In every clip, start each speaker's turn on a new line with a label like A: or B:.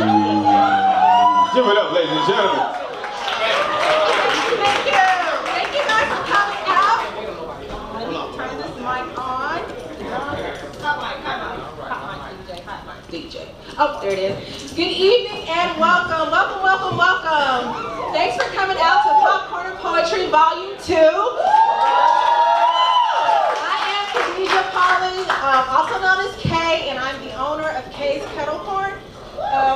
A: Give it up, ladies and gentlemen.
B: Thank you. Thank you guys for coming out. Let me turn this mic on. Hot mic DJ. Oh, there it is. Good evening and welcome, welcome, welcome, welcome. Thanks for coming out to Popcorn and Poetry Volume 2. I am Khadija Collins, also known as Kay, and I'm the owner of Kay's Kettle Corn.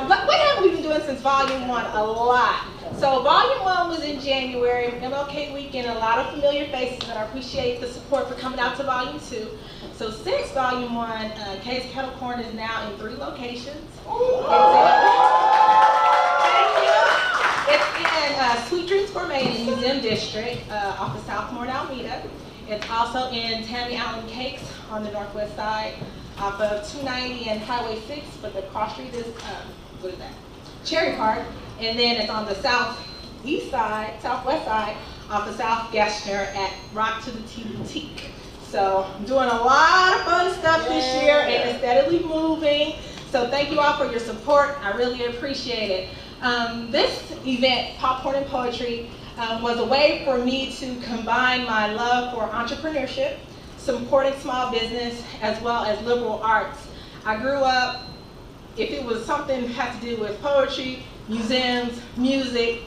B: What have we been doing since Volume 1? A lot. So Volume 1 was in January, MLK weekend, a lot of familiar faces, and I appreciate the support for coming out to Volume 2. So since Volume 1, Kay's Kettle Corn is now in 3 locations. It's in Sweet Dreams Gourmet in the Museum District off of South Moore and Alameda. It's also in Tammy Allen Cakes on the northwest side off of 290 and Highway 6, but the cross street is, what is that? Cherry Park. And then it's on the southwest side off of South Gashner at Rock to the Tea Boutique. So I'm doing a lot of fun stuff this year and it's steadily moving. So thank you all for your support. I really appreciate it. This event, Popcorn and Poetry, was a way for me to combine my love for entrepreneurship, supporting small business, as well as liberal arts. I grew up, if it was something that had to do with poetry, museums, music,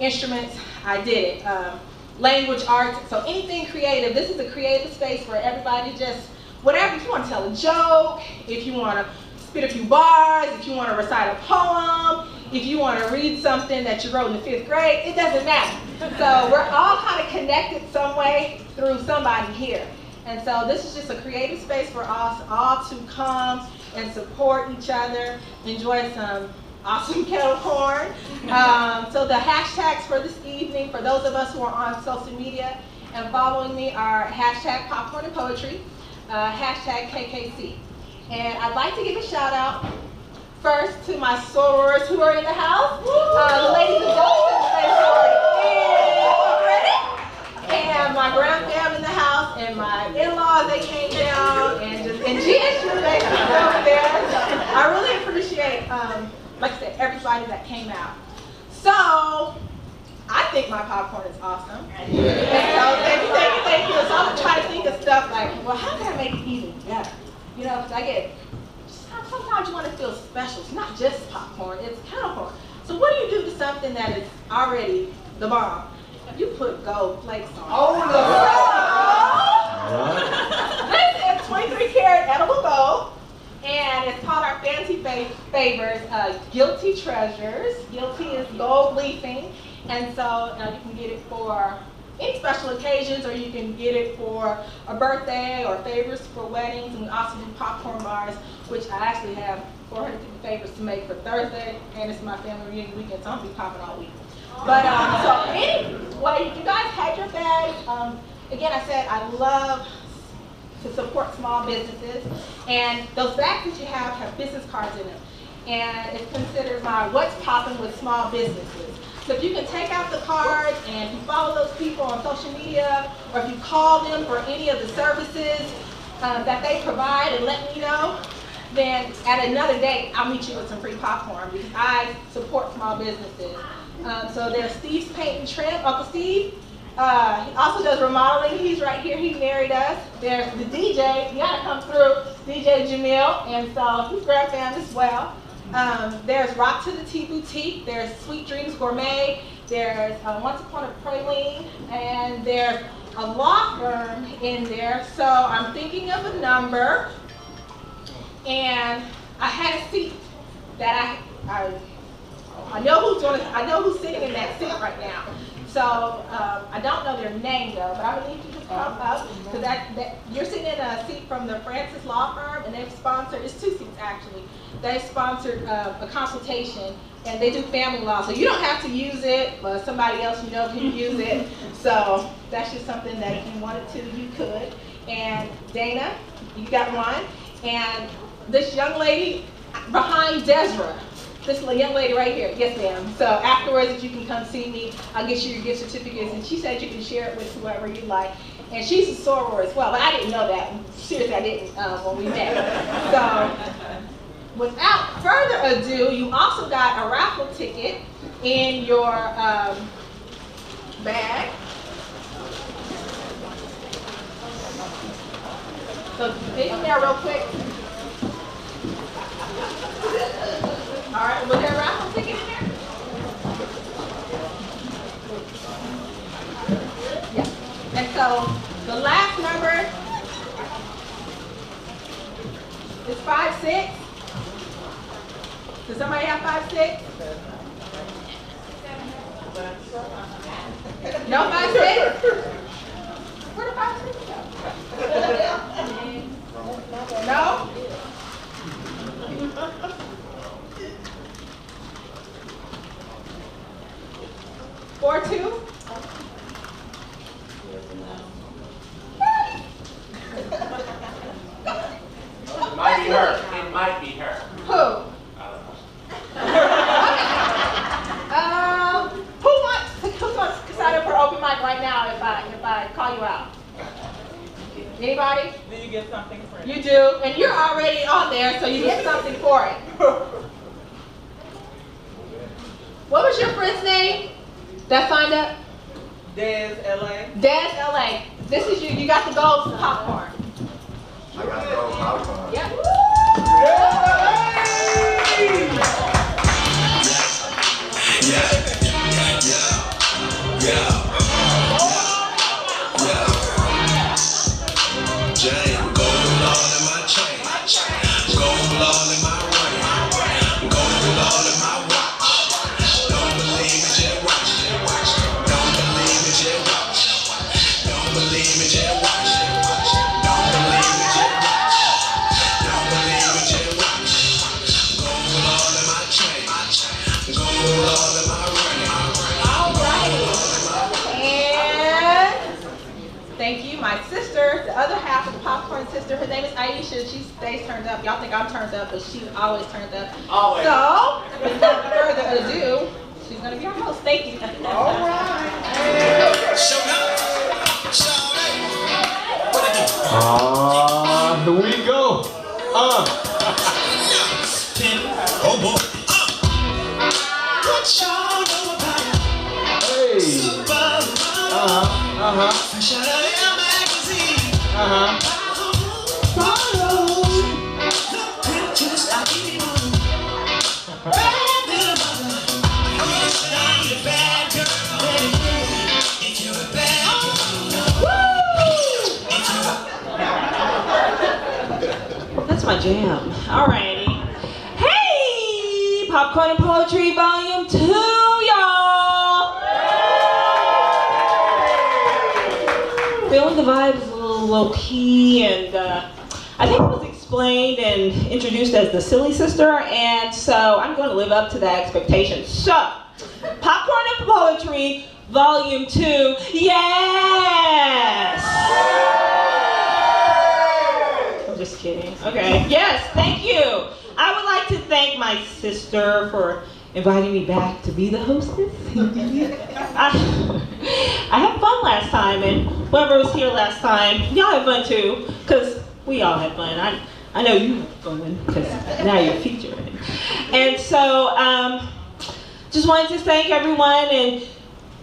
B: instruments, I did it. Language arts, so anything creative. This is a creative space for everybody, just whatever. If you want to tell a joke, if you want to spit a few bars, if you want to recite a poem, if you want to read something that you wrote in the 5th grade, it doesn't matter. So we're all kind of connected some way through somebody here. And so this is just a creative space for us all to come and support each other, enjoy some awesome kettle corn. So the hashtags for this evening, for those of us who are on social media and following me, are hashtag Popcorn and Poetry, hashtag KKC. And I'd like to give a shout out first to my sorors who are in the house, the ladies and gentlemen already, and my grandfam in the house, and my in-laws, they came down, and GSU, they over there. I really appreciate, like I said, everybody that came out. So, I think my popcorn is awesome. And so, thank you. So I'm gonna try to think of stuff like, well, how can I make it even better? You know, because I get, sometimes you want to feel special. It's not just popcorn, it's kettle corn. So what do you do to something that is already the bomb? You put gold flakes on. Oh no! This is 23 karat edible gold, and it's called our fancy favors, Guilty Treasures. Guilty is gold leafing, and so you can get it for any special occasions, or you can get it for a birthday or favors for weddings. And we also do popcorn bars, which I actually have 450 favors to make for Thursday, and it's my family reunion weekend, so I'm gonna be popping all week. But so anyway, you guys had your bags. Again, I said I love to support small businesses, and those bags that you have business cards in them, and it's considered my what's popping with small businesses. So if you can take out the cards and you follow those people on social media, or if you call them for any of the services that they provide and let me know, then at another date, I'll meet you with some free popcorn because I support small businesses. So there's Steve's Paint and Trim, Uncle Steve. He also does remodeling. He's right here, he married us. There's the DJ, you gotta come through, DJ Jamil, and so he's grand fam as well. There's Rock to the Tea Boutique, there's Sweet Dreams Gourmet, there's Once Upon a Praline, and there's a law firm in there. So I'm thinking of a number, and I had a seat that I know who's sitting in that seat right now. So I don't know their name though, but I'm gonna need you to come up because you're sitting in a seat from the Francis Law Firm, and they've sponsored, it's 2 seats actually. They've sponsored a consultation, and they do family law, so you don't have to use it, but somebody else you know can use it. So that's just something that if you wanted to, you could. And Dana, you got one, and this young lady behind Desra. This young lady right here, yes ma'am. So afterwards, if you can come see me, I'll get you your gift certificates, and she said you can share it with whoever you like. And she's a soror as well, but I didn't know that. Seriously, I didn't when we met. So without further ado, you also got a raffle ticket in your bag. So dig in there real quick. All right, was there a raffle ticket in there? Yeah. And so the last number is 56. Does somebody have 56? No 56? Where the 56 go? No? 42?
C: It might be her. It might be her.
B: Who? Who wants to sign up for open mic right now if I call you out? Anybody?
D: Do you get something for it?
B: You do, and you're already on there, so you get something for it. What was your friend's name that signed up?
D: Des LA.
B: Des LA. This is you. You got the gold popcorn.
E: I got to go popcorn.
B: Yep. My sister, the other half of the popcorn sister, her name is Aisha. She stays turned up. Y'all think I'm turned up, but she's always turned up.
C: Always.
B: So, without further ado, she's going to be our host. Thank you.
D: All right.
A: Here we go.
F: Oh boy. What y'all know about it?
A: Hey.
F: Fresh out of Air magazine.
A: Uh-huh.
F: Look pictures I give you. Bad little mother. You're a bad girl, baby. If you're a bad girl.
D: That's my jam. Alrighty. Hey! Popcorn and Poetry Volume 2, y'all! Feeling the vibes a little low-key, and I think it was explained and introduced as the silly sister, and so I'm going to live up to that expectation. So, Popcorn and Poetry Volume 2, yes! I'm just kidding. Okay. Yes, thank you. I would like to thank my sister for inviting me back to be the hostess. I had fun last time, and whoever was here last time, y'all had fun too, because we all had fun. I know you had fun, because now you're featuring. And so, just wanted to thank everyone and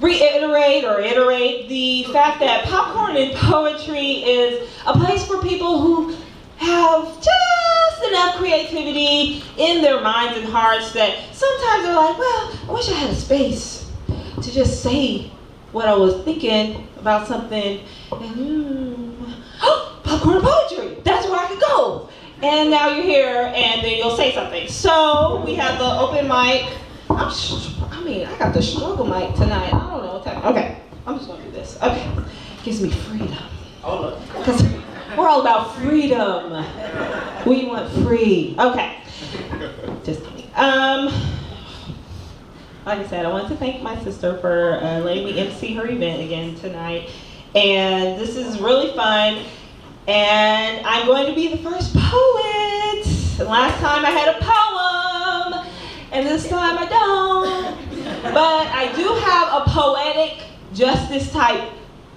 D: iterate the fact that Popcorn and Poetry is a place for people who have just enough creativity in their minds and hearts that sometimes they're like, well, I wish I had a space to just say what I was thinking about something, and Popcorn and Poetry, that's where I could go. And now you're here, and then you'll say something. So we have the open mic. I got the struggle mic tonight. I don't know what time. Okay, I'm just gonna do this. Okay, gives me freedom.
C: Hold up.
D: Because we're all about freedom. We want free. Okay. Just kidding. Like I said, I wanted to thank my sister for letting me MC her event again tonight. And this is really fun. And I'm going to be the first poet. Last time I had a poem, and this time I don't. But I do have a poetic justice type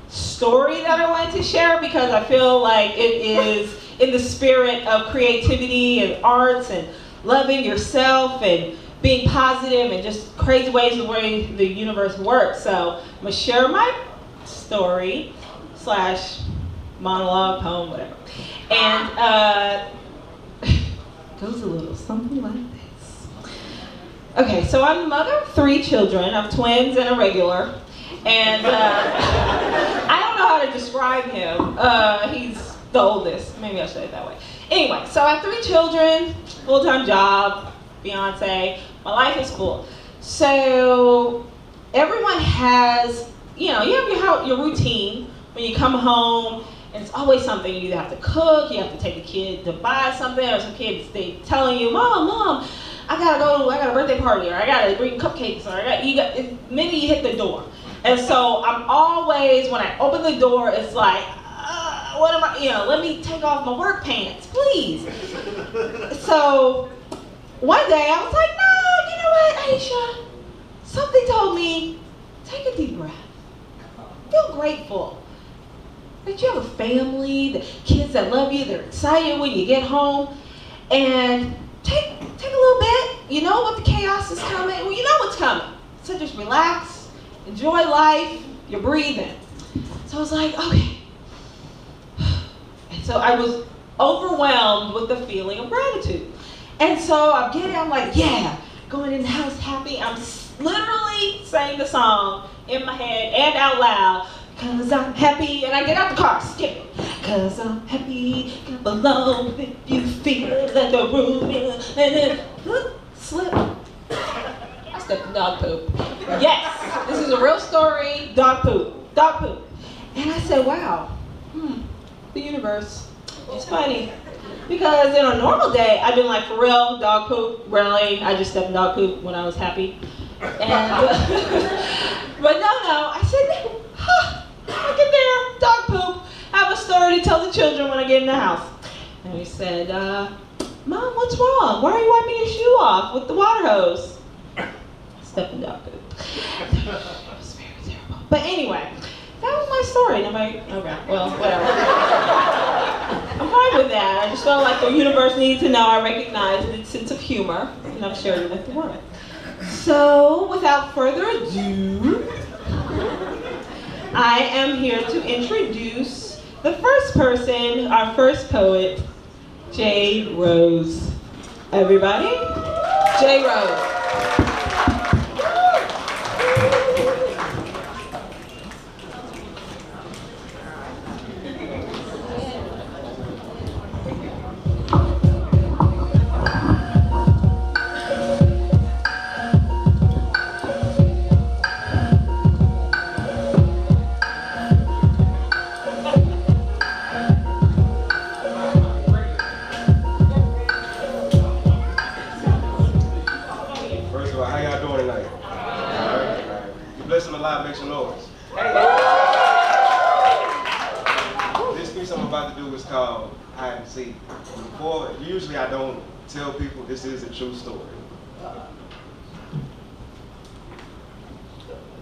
D: story that I wanted to share because I feel like it is in the spirit of creativity and arts and loving yourself and being positive and just crazy ways of the way the universe works. So I'm gonna share my story / monologue, poem, whatever. And goes a little something like this. Okay, so I'm the mother of 3 children. I'm twins and a regular. And I don't know how to describe him. He's the oldest. Maybe I should say it that way. Anyway, so I have 3 children, full-time job, fiance. My life is cool. So everyone has, you have your routine when you come home, and it's always something. You either have to cook, you have to take a kid to buy something, or some kids they telling you, Mom, I got a birthday party, or I gotta bring cupcakes, or minute you hit the door. And so I'm always, when I open the door, it's like, what am I, let me take off my work pants, please. So one day I was like, no, you know what, Aisha? Something told me, take a deep breath. Feel grateful that you have a family, the kids that love you, they're excited when you get home. And take a little bit. You know what the chaos is coming. Well, you know what's coming. So just relax, enjoy life, you're breathing. So I was like, okay. And so I was overwhelmed with the feeling of gratitude. And so I'm getting, I'm like, yeah, going in the house happy. I'm literally saying the song in my head and out loud. Cause I'm happy, and I get out the car, skip it. Cause I'm happy, clap along if you feel like the room is, and then slip. I stepped in dog poop. Yes, this is a real story, dog poop. And I said, wow, the universe is funny. Because in a normal day, I've been like, for real, dog poop, really, I just stepped in dog poop when I was happy. And, but no, I said, look at there, dog poop. I have a story to tell the children when I get in the house. And he said, Mom, what's wrong? Why are you wiping your shoe off with the water hose? Stepped in dog poop. It was very terrible. But anyway, that was my story. Okay, well, whatever. I'm fine with that. I just felt like the universe needed to know I recognize its sense of humor, and I've shared it with the world. So, without further ado, I am here to introduce the first person, our first poet, J. Rose. Everybody? J. Rose.
A: Make some noise. This piece I'm about to do is called Hide and Seek. Usually I don't tell people this is a true story.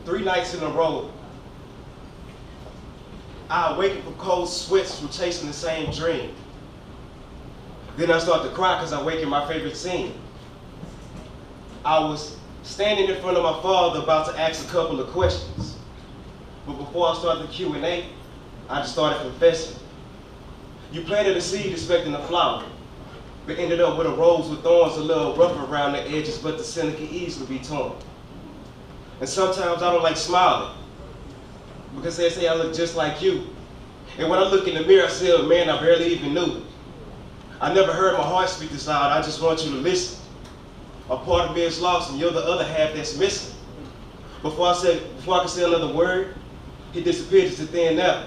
A: 3 nights in a row, I awaken from cold sweats from chasing the same dream. Then I start to cry because I wake in my favorite scene. I was standing in front of my father about to ask a couple of questions. But before I started the Q&A, I just started confessing. You planted a seed expecting a flower, but ended up with a rose with thorns a little rough around the edges, but the center can easily be torn. And sometimes I don't like smiling, because they say I look just like you. And when I look in the mirror, I say, oh, man, I barely even knew. I never heard my heart speak this loud. I just want you to listen. A part of me is lost, and you're the other half that's missing. Before I could say another word, he disappeared just a thin air.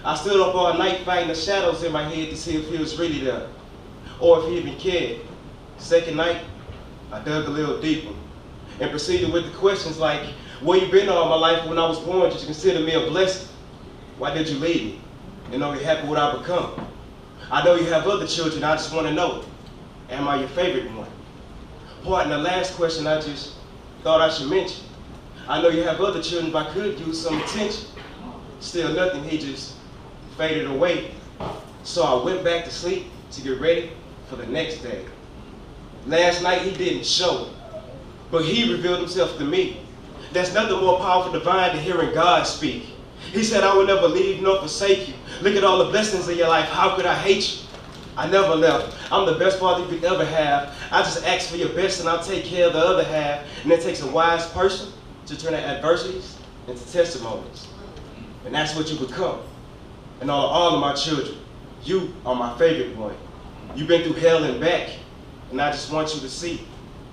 A: I stood up all night fighting the shadows in my head to see if he was really there, or if he even cared. Second night, I dug a little deeper and proceeded with the questions like, where you been all my life? When I was born, did you consider me a blessing? Why did you leave me? And are you happy with what I become? I know you have other children, I just want to know, am I your favorite one? Pardon the last question I just thought I should mention. I know you have other children, but I could use some attention. Still nothing, he just faded away. So I went back to sleep to get ready for the next day. Last night he didn't show, but he revealed himself to me. There's nothing more powerful divine than hearing God speak. He said, I will never leave nor forsake you. Look at all the blessings in your life. How could I hate you? I never left. I'm the best father you could ever have. I just ask for your best and I'll take care of the other half. And it takes a wise person to turn their adversities into testimonies. And that's what you become. And all of my children, you are my favorite one. You've been through hell and back. And I just want you to see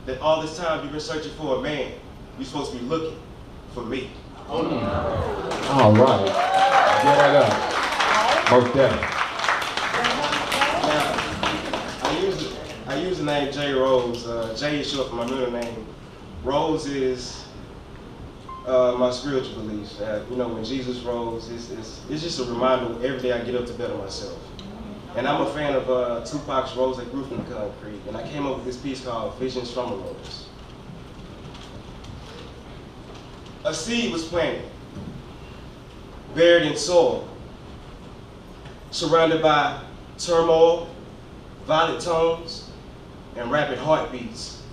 A: that all this time you've been searching for a man. You're supposed to be looking for me.
G: All right. Get that up. Most definitely.
A: I use the name J. Rose. J is short for my middle name. Rose is my spiritual beliefs. You know, when Jesus rose, it's just a reminder every day I get up to better myself. And I'm a fan of Tupac's Rose That Grew From the Concrete. And I came up with this piece called Visions from a Rose. A seed was planted, buried in soil, surrounded by turmoil, violet tones, and rapid heartbeats.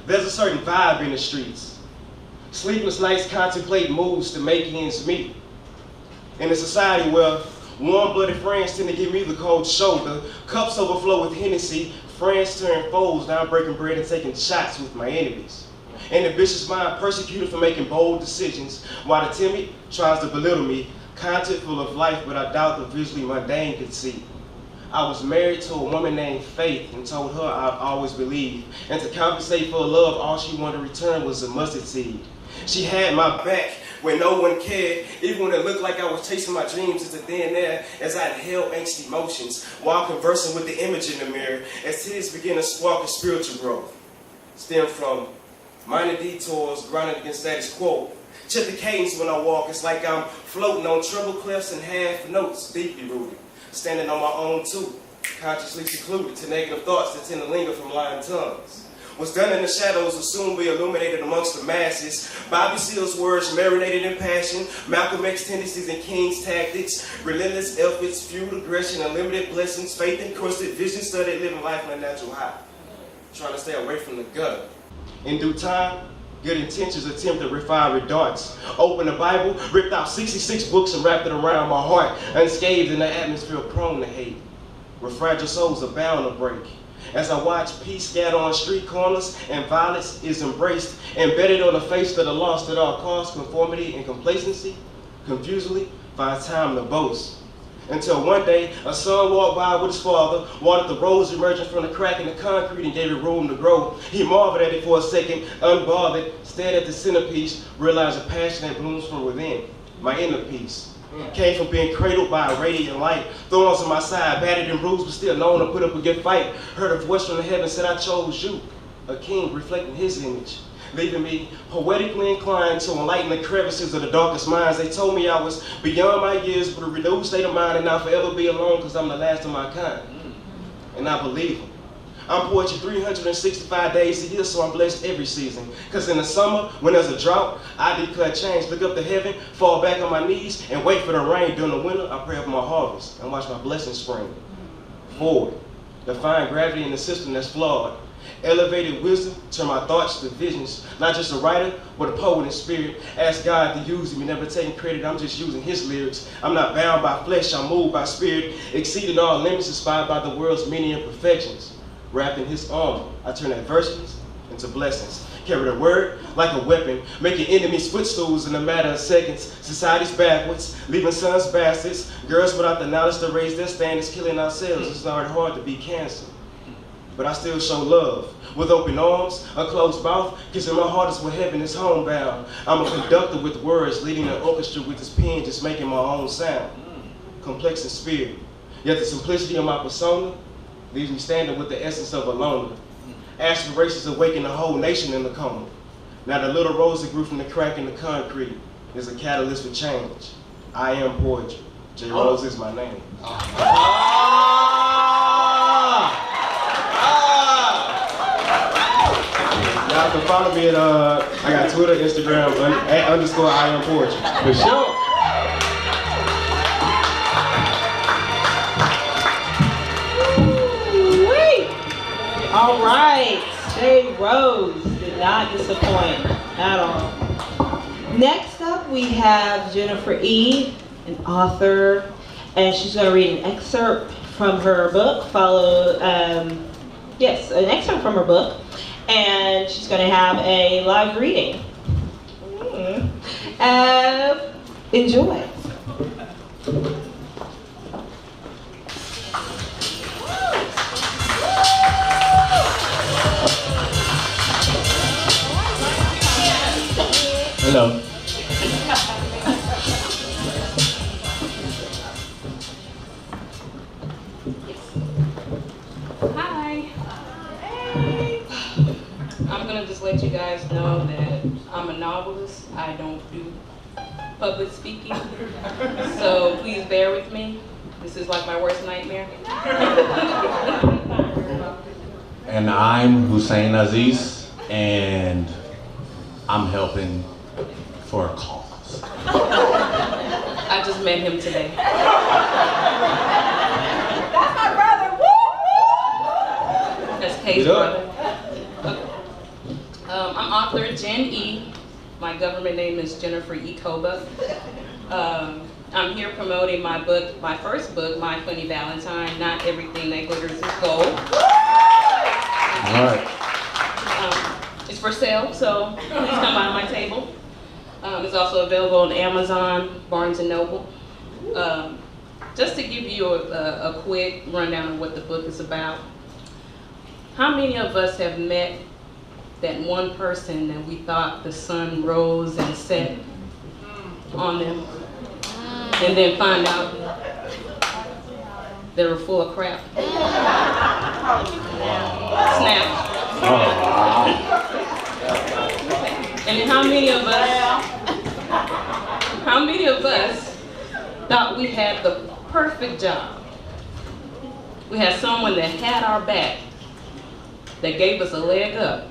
A: There's a certain vibe in the streets. Sleepless nights contemplate moves to make ends meet. In a society where warm-blooded friends tend to give me the cold shoulder, cups overflow with Hennessy, friends turn foes, now I'm breaking bread and taking shots with my enemies. An ambitious mind persecuted for making bold decisions, while the timid tries to belittle me, content full of life, but I doubt the visually mundane can see. I was married to a woman named Faith and told her I'd always believe. And to compensate for a love, all she wanted to return was a mustard seed. She had my back when no one cared, even when it looked like I was chasing my dreams as a then there, as I inhaled ancient emotions, while conversing with the image in the mirror, as tears began to spark of spiritual growth. Stem from minor detours, grinding against status quo. Check the cadence when I walk, it's like I'm floating on treble clefs and half notes, deeply rooted. Standing on my own too, consciously secluded to negative thoughts that tend to linger from lying tongues. What's done in the shadows will soon be illuminated amongst the masses. Bobby Seale's words marinated in passion, Malcolm X tendencies and King's tactics, relentless efforts, fueled aggression, unlimited blessings, faith encrusted, vision studied, living life on a natural high. Trying to stay away from the gutter. In due time, good intentions attempt to refine with darts. Open the Bible, ripped out 66 books and wrapped it around my heart, unscathed in the atmosphere prone to hate, where fragile souls are bound to break. As I watch peace scatter on street corners and violence is embraced, embedded on the face of the lost at all costs, conformity and complacency confusedly find time to boast. Until one day, a son walked by with his father, watered the rose emerging from the crack in the concrete and gave it room to grow. He marveled at it for a second, unbothered, stared at the centerpiece, realized the passion that blooms from within, my inner peace. Came from being cradled by a radiant light, thorns on my side, battered and bruised, but still known to put up a good fight. Heard a voice from the heavens said, I chose you, a king reflecting his image, leaving me poetically inclined to enlighten the crevices of the darkest minds. They told me I was beyond my years, but a renewed state of mind, and I'll forever be alone because I'm the last of my kind. And I believe them. I'm poetry 365 days a year, so I'm blessed every season. Because in the summer, when there's a drought, I declare change. Look up to heaven, fall back on my knees, and wait for the rain. During the winter, I pray for my harvest and watch my blessings spring. Forward, define gravity in the system that's flawed. Elevated wisdom, turn my thoughts to visions. Not just a writer, but a poet in spirit. Ask God to use me, never taking credit, I'm just using his lyrics. I'm not bound by flesh, I'm moved by spirit. Exceeding all limits, inspired by the world's many imperfections. Wrapped in his armor, I turn adversities into blessings. Carry the word like a weapon, making enemies footstools in a matter of seconds. Society's backwards, leaving sons bastards. Girls without the knowledge to raise their standards, killing ourselves. It's already hard to be cancer. But I still show love. With open arms, a closed mouth, kissing my heart is where heaven is homebound. I'm a conductor with words, leading an orchestra with his pen, just making my own sound. Complex in spirit, yet the simplicity of my persona leaves me standing with the essence of a loner. Aspirations awaken the whole nation in the coma. Now the little rose that grew from the crack in the concrete is a catalyst for change. I am poetry. J. Rose is my name. Y'all can follow me at, I got Twitter, Instagram, @ I am poetry.
G: For sure.
D: All right, they rose, did not disappoint at all. Next up, we have Jennifer E., an author, and she's going to read an excerpt from her book, an excerpt from her book, and she's going to have a live reading. Enjoy.
C: Hello.
H: Hi. Hey. I'm gonna just let you guys know that I'm a novelist. I don't do public speaking. So please bear with me. This is like my worst nightmare.
C: And I'm Hussein Aziz, and I'm helping for a cause.
H: I just met him today.
B: That's my brother. Woo!
H: That's Kay's brother. Okay. I'm author Jen E. My government name is Jennifer E. Koba. I'm here promoting my book, my first book, My Funny Valentine, Not Everything That Glitters is Gold.
C: All right.
H: It's for sale, so please come by my table. It's also available on Amazon, Barnes & Noble. Just to give you a quick rundown of what the book is about. How many of us have met that one person that we thought the sun rose and set on them, and then find out they were full of crap? Snap. And then how many of us thought we had the perfect job? We had someone that had our back, that gave us a leg up,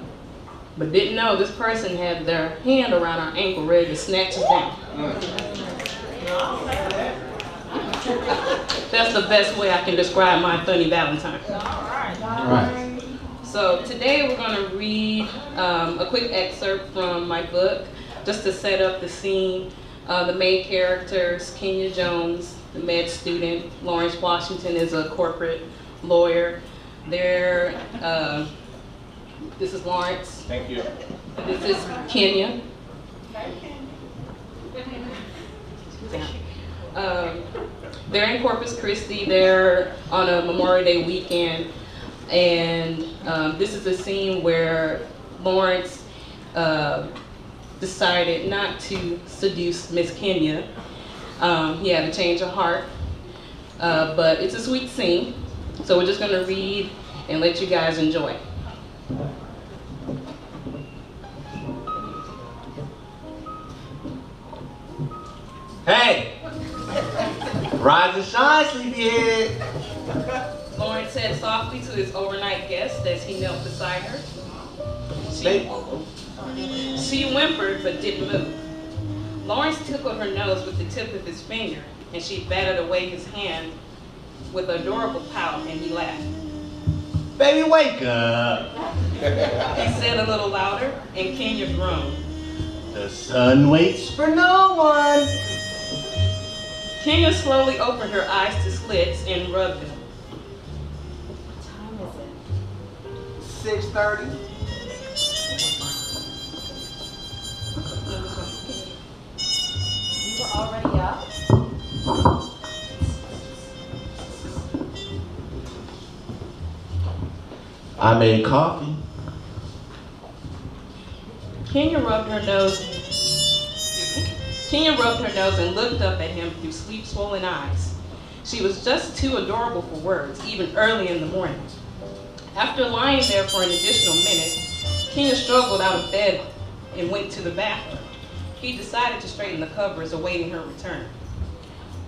H: but didn't know this person had their hand around our ankle ready to snatch us down. That's the best way I can describe My Funny Valentine.
C: All right.
H: So today we're going to read a quick excerpt from my book, just to set up the scene. The main characters, Kenya Jones, the med student. Lawrence Washington is a corporate lawyer. This is Lawrence.
C: Thank you.
H: This is Kenya. They're in Corpus Christi. They're on a Memorial Day weekend. And this is a scene where Lawrence decided not to seduce Miss Kenya. He had a change of heart, but it's a sweet scene. So we're just gonna read and let you guys enjoy.
C: Hey! Rise and shine, sleepyhead.
H: Lawrence said softly to his overnight guest as he knelt beside her. She whimpered but didn't move. Lawrence tickled her nose with the tip of his finger, and she batted away his hand with an adorable pout, and he laughed.
C: Baby, wake up.
H: He said a little louder, and Kenya groaned.
C: The sun waits for no one.
H: Kenya slowly opened her eyes to slits and rubbed them.
B: What time is it?
E: 6:30.
B: You were already up?
C: I made coffee.
H: Kenya rubbed her nose and looked up at him through sleep-swollen eyes. She was just too adorable for words, even early in the morning. After lying there for an additional minute, Kenya struggled out of bed and went to the bathroom. He decided to straighten the covers, awaiting her return.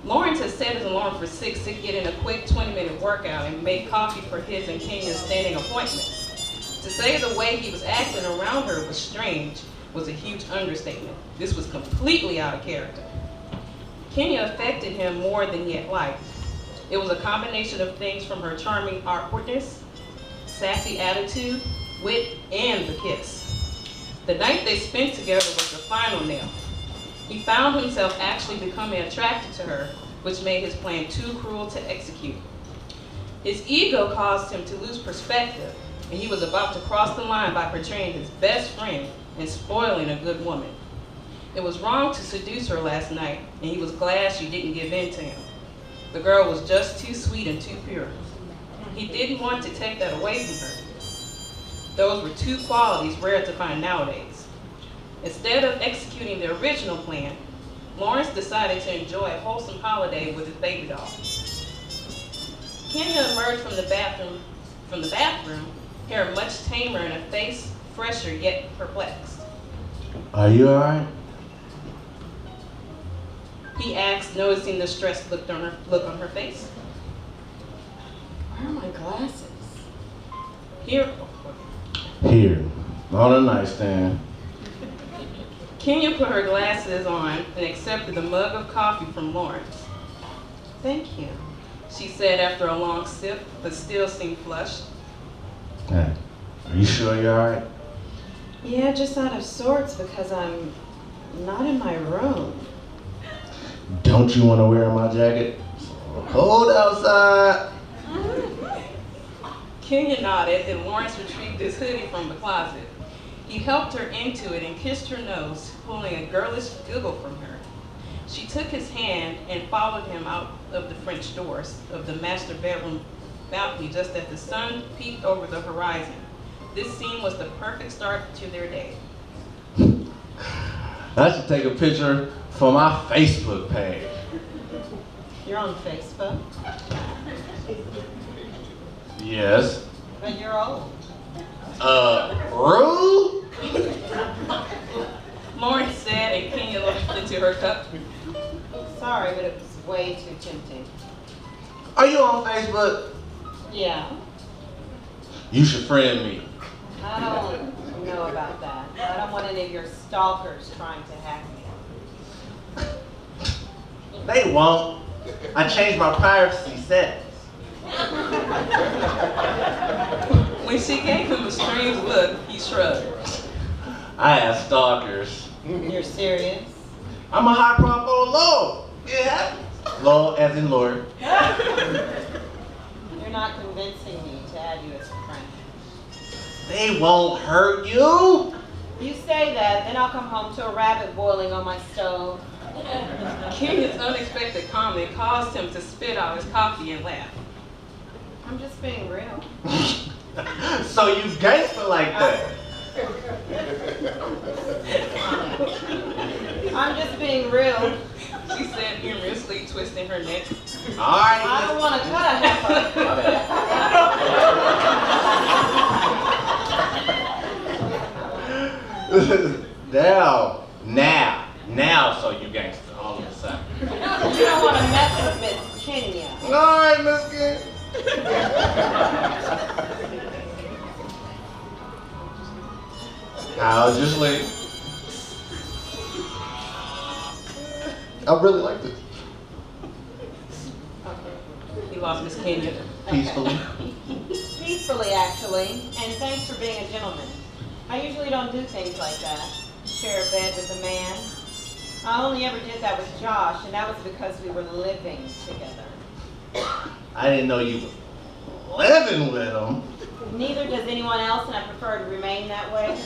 H: Lawrence had set his alarm for 6 to get in a quick 20-minute workout and make coffee for his and Kenya's standing appointment. To say the way he was acting around her was strange was a huge understatement. This was completely out of character. Kenya affected him more than he had liked. It was a combination of things, from her charming awkwardness, sassy attitude, wit, and the kiss. The night they spent together was the final nail. He found himself actually becoming attracted to her, which made his plan too cruel to execute. His ego caused him to lose perspective, and he was about to cross the line by portraying his best friend and spoiling a good woman. It was wrong to seduce her last night, and he was glad she didn't give in to him. The girl was just too sweet and too pure. He didn't want to take that away from her. Those were two qualities rare to find nowadays. Instead of executing the original plan, Lawrence decided to enjoy a wholesome holiday with his baby doll. Kenya emerged from the bathroom, hair much tamer and a face fresher yet perplexed.
C: Are you alright?
H: He asked, noticing the stressed look on her face.
D: Where are my glasses?
H: Here,
C: Here, on the nightstand.
H: Kenya put her glasses on and accepted the mug of coffee from Lawrence.
D: Thank you.
H: She said after a long sip, but still seemed flushed.
C: Hey, are you sure you're alright?
D: Yeah, just out of sorts because I'm not in my room.
C: Don't you want to wear my jacket? Cold outside.
H: Kenya nodded, and Lawrence retrieved his hoodie from the closet. He helped her into it and kissed her nose, pulling a girlish giggle from her. She took his hand and followed him out of the French doors of the master bedroom balcony just as the sun peeked over the horizon. This scene was the perfect start to their day.
C: I should take a picture for my Facebook page.
D: You're on Facebook,
C: Yes.
D: but you're old.
C: Rude?
H: Lawrence said, and Kenya looked into her cup.
D: Sorry, but it was way too tempting.
C: Are you on Facebook?
D: Yeah,
C: You should friend me.
D: I don't know about that. I don't want any of your stalkers trying to hack me.
C: They won't. I changed my privacy settings.
H: When she gave him a strange look, he shrugged.
C: I have stalkers.
D: You're serious?
C: I'm a high profile Lord. It happens. Lord as in Lord.
D: You're not convincing me to add you as a friend.
C: They won't hurt you.
D: You say that, then I'll come home to a rabbit boiling on my stove.
H: Kenya's unexpected comment caused him to spit out his coffee and laugh.
D: I'm just being real.
C: So you gangster like that.
D: I'm just being real.
H: She said humorously, twisting her neck.
C: All right.
D: I don't want to cut a heifer.
C: Now, so you gangster all of a sudden.
D: You don't want to mess with Miss Kenya.
C: All right, Miss King. How's your sleep? I really like this.
H: He lost Miss Kenya.
C: Peacefully.
D: Peacefully, actually, and thanks for being a gentleman. I usually don't do things like that. Share a bed with a man. I only ever did that with Josh, and that was because we were living together.
C: I didn't know you were living with him.
D: Neither does anyone else, and I prefer to remain that way.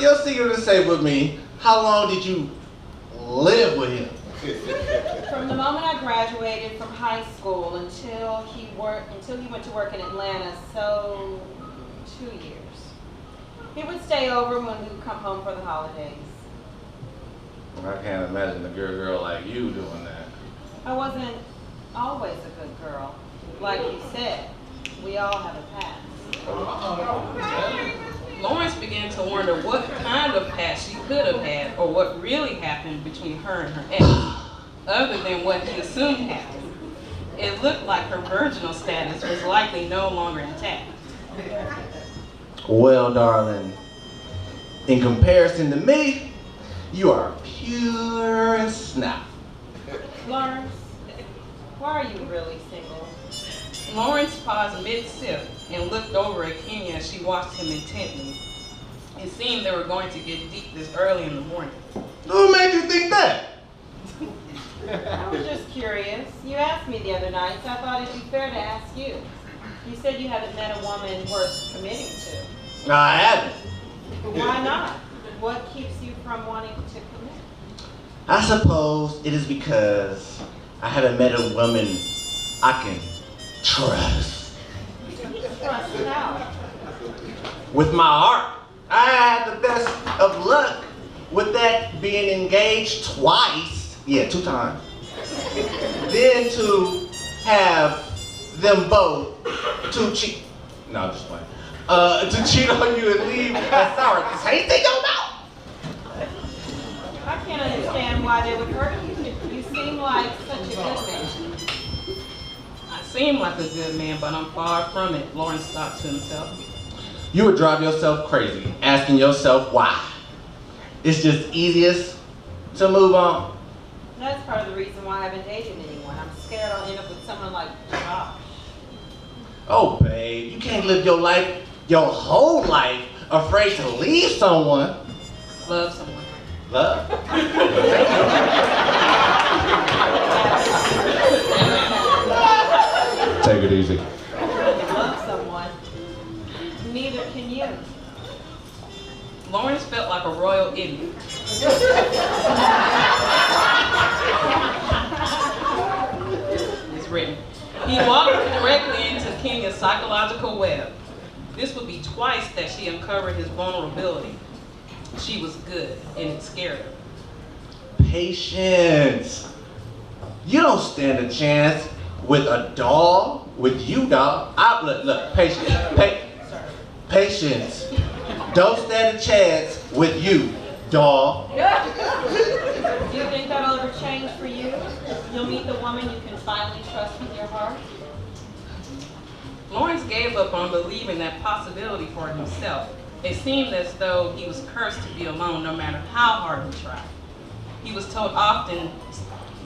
C: Your secret is safe with me. How long did you live with him?
D: From the moment I graduated from high school until he went to work in Atlanta, so 2 years. He would stay over when we would come home for the holidays.
C: I can't imagine a good girl like you doing that.
D: I wasn't always a good girl. Like you said, we all have a past.
H: Lawrence began to wonder what kind of past she could have had or what really happened between her and her ex, other than what he assumed happened. It looked like her virginal status was likely no longer intact.
C: Well, darling, in comparison to me, you are pure as snot.
D: Lawrence, why are you really single?
H: Lawrence paused mid-sip and looked over at Kenya as she watched him intently. It seemed they were going to get deep this early in the morning.
C: Who made you think that?
I: I was just curious. You asked me the other night, so I thought it'd be fair to ask you. You said you haven't met a woman worth committing to.
C: No, I haven't.
I: Why not? What keeps you from wanting to commit?
C: I suppose it is because I haven't met a woman I can trust.
I: Trust how?
C: With my heart. I had the best of luck with that being engaged twice. Yeah, 2 times. Then to have them both to cheat. No, I'm just playing. To cheat on you and leave a sour taste in your mouth.
I: I can't understand why they would hurt you. You seem like such a good man.
H: I seem like a good man, but I'm far from it, Lawrence thought to himself.
C: You would drive yourself crazy asking yourself why. It's just easiest to move on.
I: That's part of the reason why I haven't dated anyone. I'm scared I'll end up with someone like Josh.
C: Oh, babe, you can't live your life, your whole life, afraid to leave someone.
H: Love someone.
C: Love.
G: Take it easy.
I: Love someone. Neither can you.
H: Lawrence felt like a royal idiot. It's written. He walked directly into Kenya's psychological web. This would be twice that she uncovered his vulnerability. She was good, and it scared her.
C: Patience. You don't stand a chance with a dog, with you, dog. Look, patience. Patience. Don't stand a chance with you, dog.
I: Do you think that'll ever change for you? You'll meet the woman you can finally trust with your heart?
H: Lawrence gave up on believing that possibility for himself. It seemed as though he was cursed to be alone no matter how hard he tried. He was told often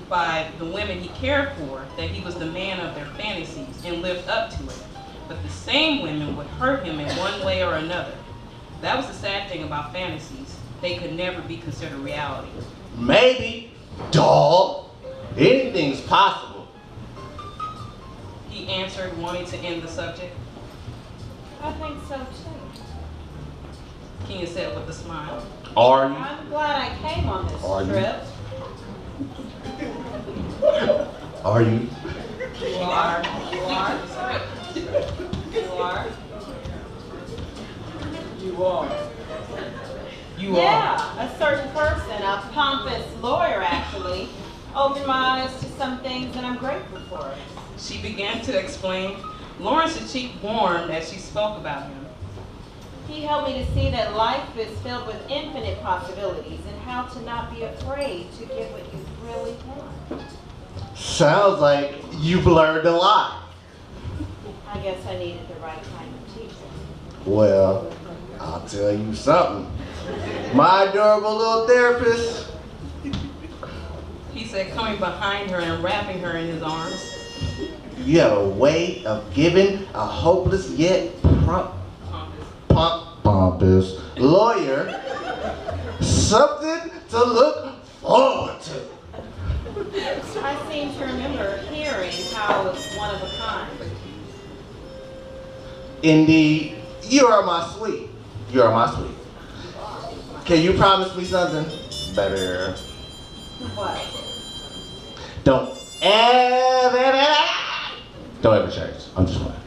H: by the women he cared for that he was the man of their fantasies and lived up to it. But the same women would hurt him in one way or another. That was the sad thing about fantasies. They could never be considered reality.
C: Maybe, dog. Anything's possible.
H: He answered, wanting to end the subject.
I: I think so too.
H: Kenya said with a smile.
C: Are you?
I: I'm glad I came on this
C: Are you?
I: trip.
C: Are you?
I: You are. You are. You are.
C: You are.
H: You
I: Yeah, a certain person, a pompous lawyer actually, opened my eyes to some things that I'm grateful for.
H: She began to explain. Lawrence's cheek warmed as she spoke about him.
I: He helped me to see that life is filled with infinite possibilities and how to not be afraid to get what you really want.
C: Sounds like you've learned a lot.
I: I guess I needed the right kind of teacher.
C: Well, I'll tell you something. My adorable little therapist.
H: He said, coming behind her and wrapping her in his arms.
C: You have a way of giving a hopeless yet pompous lawyer something to look forward to.
I: I seem to remember hearing how it's one of a kind.
C: Indeed, you are my sweet. You are my sweet. Can you promise me something? Better.
I: What?
C: Don't ever change. I'm just playing.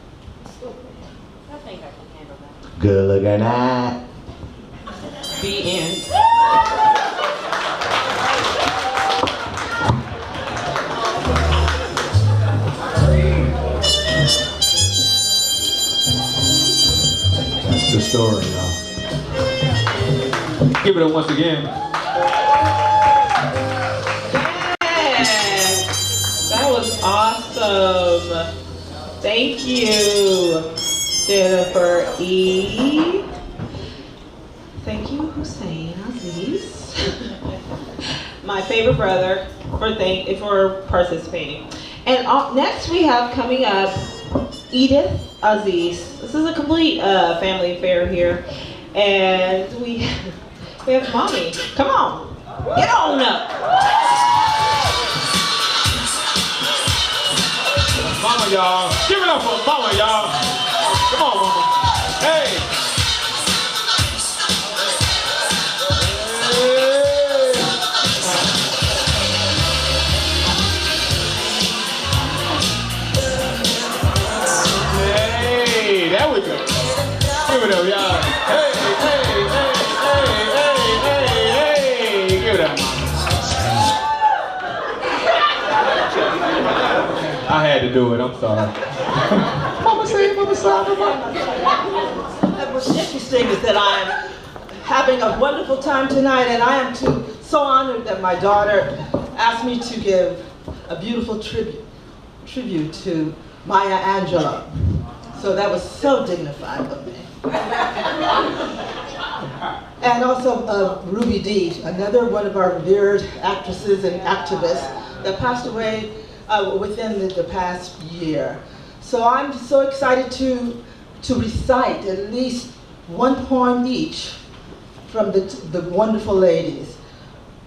I: I think I can handle that.
C: Good looking at.
H: The end.
G: That's the story, y'all. Give it up once again.
D: Yes, that was awesome. Thank you, Jennifer E. Thank you, Hussein Aziz, my favorite brother, for participating. And next we have coming up Edith, Aziz. This is a complete family affair here. And we have Mommy. Come on, get on up.
G: Mama, y'all. Give it up for Mama, y'all. Come on, Mama. Hey. Hey, there we go. Give it up, y'all. Hey, hey, hey, hey, hey, hey, hey. Give it up, Mama. I had to do it, I'm sorry. Mama say, Mama sorry, Mama.
J: What's interesting is that I'm having a wonderful time tonight, and I am so honored that my daughter asked me to give a beautiful tribute to Maya Angelou. So that was so dignified of me. And also Ruby Dee, another one of our revered actresses and activists that passed away within the past year. So I'm so excited to recite at least one poem each from the wonderful ladies.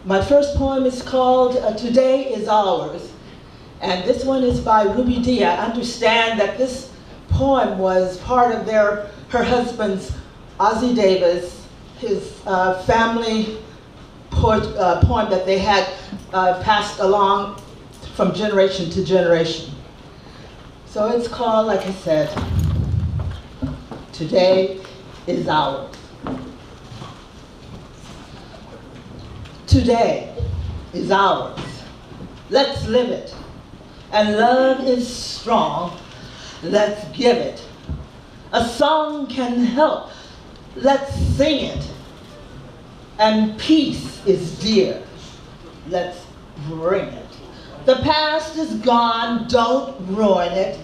J: My first poem is called Today is Ours, and this one is by Ruby Dee. I understand that this poem was part of her husband's, Ossie Davis, his family poem that they had passed along from generation to generation. So it's called, like I said, Today is Ours. Today is ours. Let's live it. And love is strong. Let's give it. A song can help. Let's sing it. And peace is dear. Let's bring it. The past is gone, don't ruin it.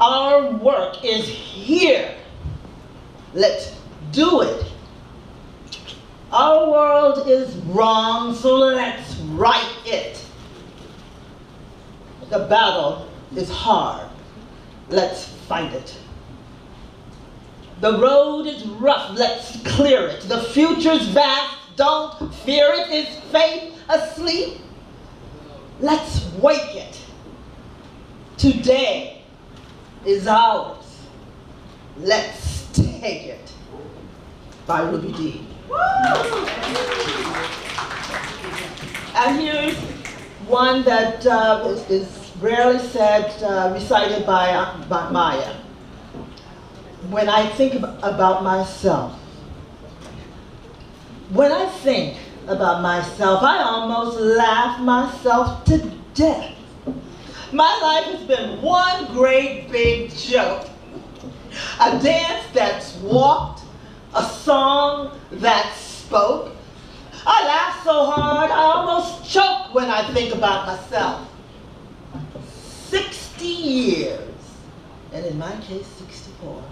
J: Our work is here. Let's do it. Our world is wrong, so let's right it. The battle is hard. Let's fight it. The road is rough, let's clear it. The future's vast, don't fear it. Is faith asleep? Let's wake it. Today is ours. Let's take it. By Ruby Dee. And here's one that is rarely said, recited by Maya. When I think about myself, I almost laugh myself to death. My life has been one great big joke. A dance that's walked, a song that spoke. I laugh so hard, I almost choke when I think about myself. 60 years, and in my case, 64.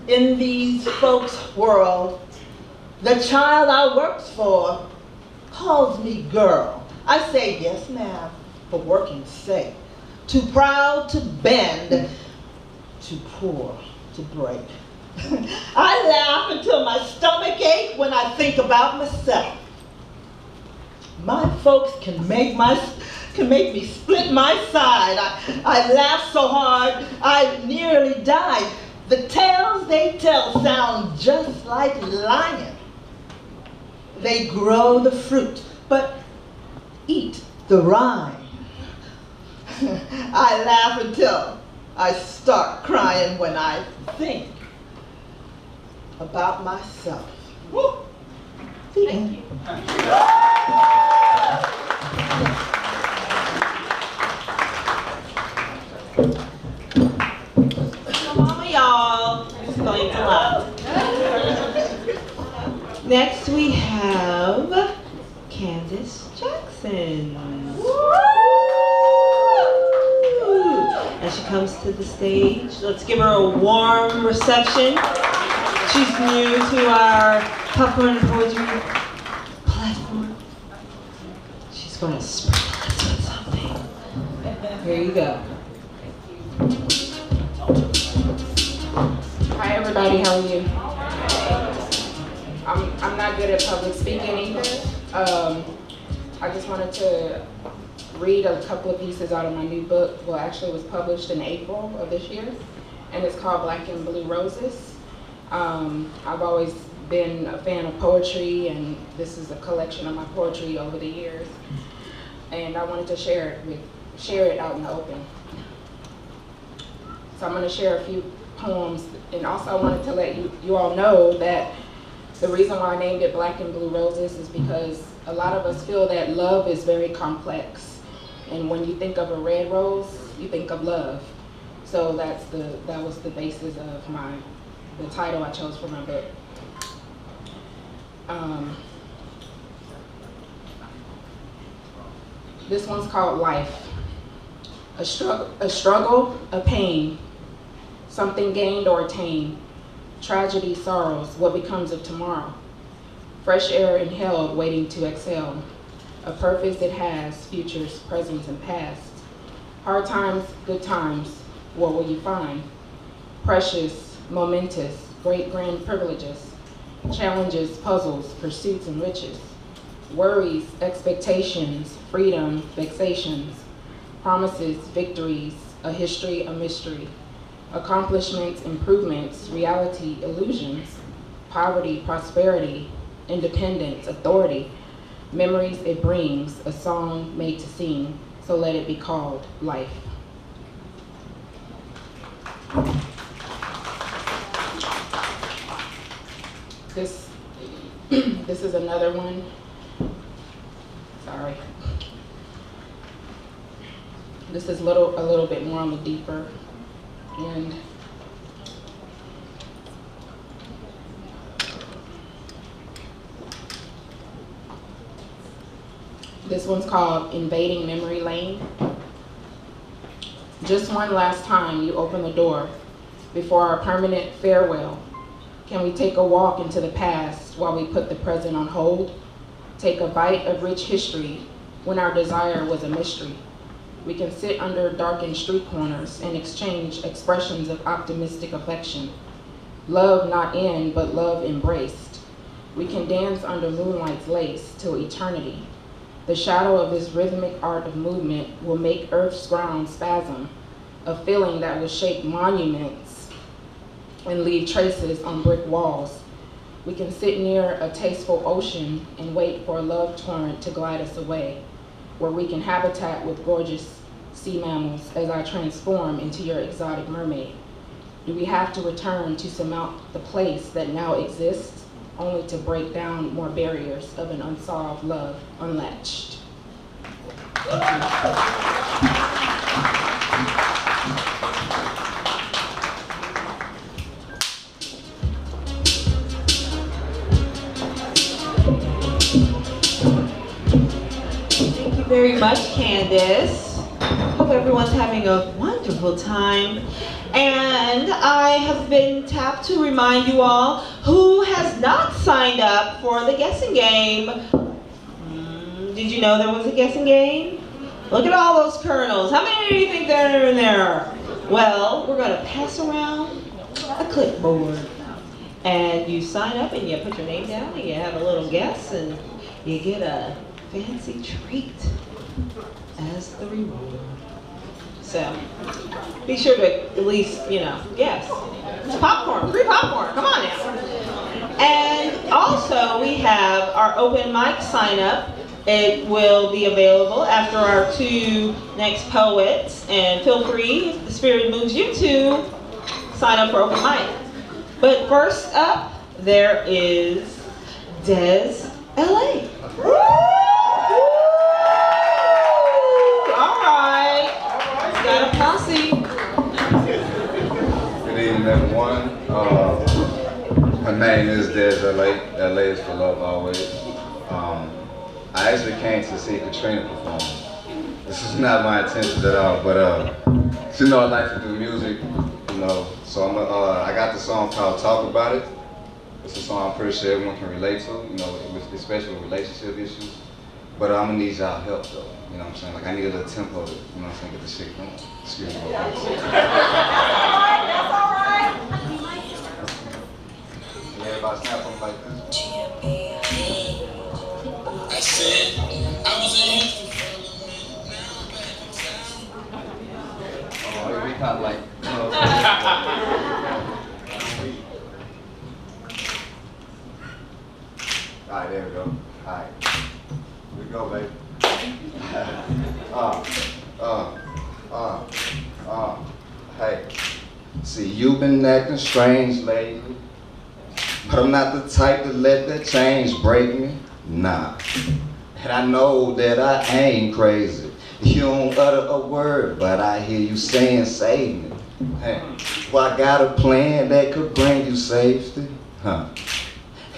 J: In these folks' world, the child I works for calls me girl. I say, yes, ma'am, for working's sake. Too proud to bend, too poor to break. I laugh until my stomach aches when I think about myself. My folks can make me split my side. I laugh so hard, I nearly died. The tales they tell sound just like lying. They grow the fruit, but eat the rind. I laugh until I start crying when I think about myself. Woo. Thank you.
D: Mama, y'all. Explains a lot. Next we have Candace Jackson. As she comes to the stage, let's give her a warm reception. She's new to our Popcorn and Poetry platform. She's going to sprinkle us with something. Here you go.
K: Hi everybody, how are you? I'm not good at public speaking either. I just wanted to read a couple of pieces out of my new book. Well, actually it was published in April of this year, and it's called Black and Blue Roses. I've always been a fan of poetry, and this is a collection of my poetry over the years. And I wanted to share it out in the open. So I'm going to share a few poems, and also I wanted to let you all know that the reason why I named it Black and Blue Roses is because a lot of us feel that love is very complex, and when you think of a red rose, you think of love. So that was the basis of the title I chose for my book. This one's called Life. A struggle, a pain, something gained or attained, tragedy, sorrows, what becomes of tomorrow. Fresh air inhaled, waiting to exhale. A purpose it has, futures, present, and past. Hard times, good times, what will you find? Precious, momentous, great grand privileges. Challenges, puzzles, pursuits, and riches. Worries, expectations, freedom, vexations. Promises, victories, a history, a mystery. Accomplishments, improvements, reality, illusions. Poverty, prosperity, independence, authority. Memories it brings, a song made to sing, so let it be called life. This is another one. Sorry. This is a little bit more on the deeper end. This one's called Invading Memory Lane. Just one last time you open the door before our permanent farewell. Can we take a walk into the past while we put the present on hold? Take a bite of rich history when our desire was a mystery. We can sit under darkened street corners and exchange expressions of optimistic affection. Love not in, but love embraced. We can dance under moonlight's lace till eternity. The shadow of this rhythmic art of movement will make Earth's ground spasm, a feeling that will shake monuments and leave traces on brick walls. We can sit near a tasteful ocean and wait for a love torrent to glide us away, where we can habitat with gorgeous sea mammals as I transform into your exotic mermaid. Do we have to return to surmount the place that now exists, only to break down more barriers of an unsolved love unlatched?
D: Thank you very much, Candace. Hope everyone's having a wonderful time. And I have been tapped to remind you all who has not signed up for the guessing game. Did you know there was a guessing game? Look at all those kernels. How many do you think there are in there? Well, we're going to pass around a clipboard. And you sign up and you put your name down and you have a little guess and you get a fancy treat as the reward. So be sure to at least, guess. It's popcorn, free popcorn, come on now. And also we have our open mic sign up. It will be available after our two next poets, and feel free, if the spirit moves you, to sign up for open mic. But first up, there is Des LA. All right, it's got a posse.
E: Good evening, everyone. Her name is Des LA. LA is for love always. I actually came to see Katrina perform. This is not my intention at all, but I like to do music, So I got the song called "Talk About It." It's a song I'm pretty sure everyone can relate to, especially with relationship issues. But I'm gonna need y'all help though. You know what I'm saying? Like I need a little tempo to, you know what I'm saying, get the shit going. Excuse me.
B: That's all right.
E: Everybody snap something like this.
F: I said, I was in Houston for a minute, now I'm back in town.
E: Oh, we kind of like, you know, all right, there we go. All right, here we go, baby. Hey, see, you've been acting strange lately, but I'm not the type to let that change break me. Nah, and I know that I ain't crazy. You don't utter a word, but I hear you saying save me. Hey, well, I got a plan that could bring you safety, huh?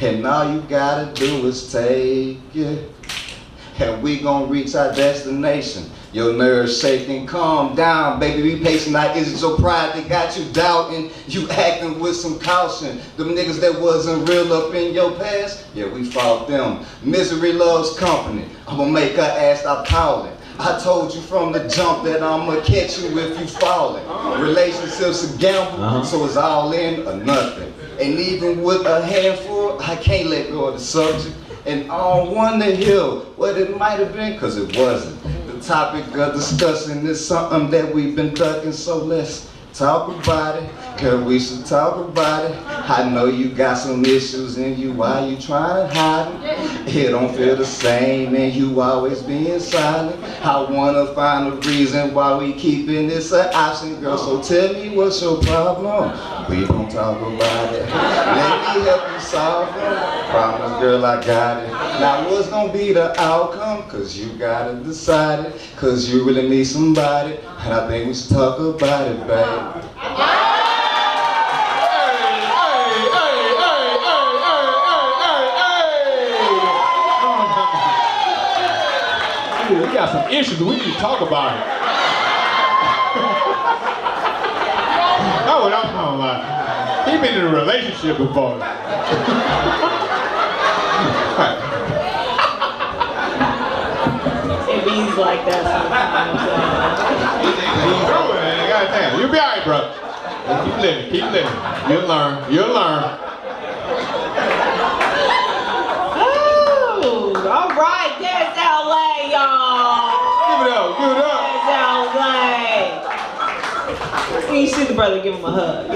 E: And all you gotta do is take it, and we gon' reach our destination. Your nerves shaking, calm down, baby, be patient. Now, is it your pride that got you doubting? You acting with some caution. Them niggas that wasn't real up in your past, yeah, we fought them. Misery loves company. I'ma make her ass stop calling. I told you from the jump that I'ma catch you if you falling. Relationships a gamble, so it's all in or nothing. And even with a handful, I can't let go of the subject. And I don't wanna hear what it might have been, cause it wasn't. The topic of discussion is something that we've been ducking, so let's talk about it. Girl, we should talk about it. I know you got some issues in you, why you trying to hide it? It don't feel the same and you always being silent. I wanna find a reason why we keeping this an option, girl, so tell me what's your problem. We gon' talk about it. Let me help you solve it. Promise, girl, I got it. Now what's gonna be the outcome? Cause you gotta decide it. Cause you really need somebody. And I think we should talk about it, babe.
G: We got some issues, we need to talk about it. That's what I'm talking about. He been in a relationship before.
D: It bees like that sometimes.
G: Goddamn, you'll be all right, bro. Keep living, keep living. You'll learn, you'll learn.
D: Oh, all right, there's LA, y'all.
G: Give it up, give it up.
D: There's LA. When you see the brother, give him a hug.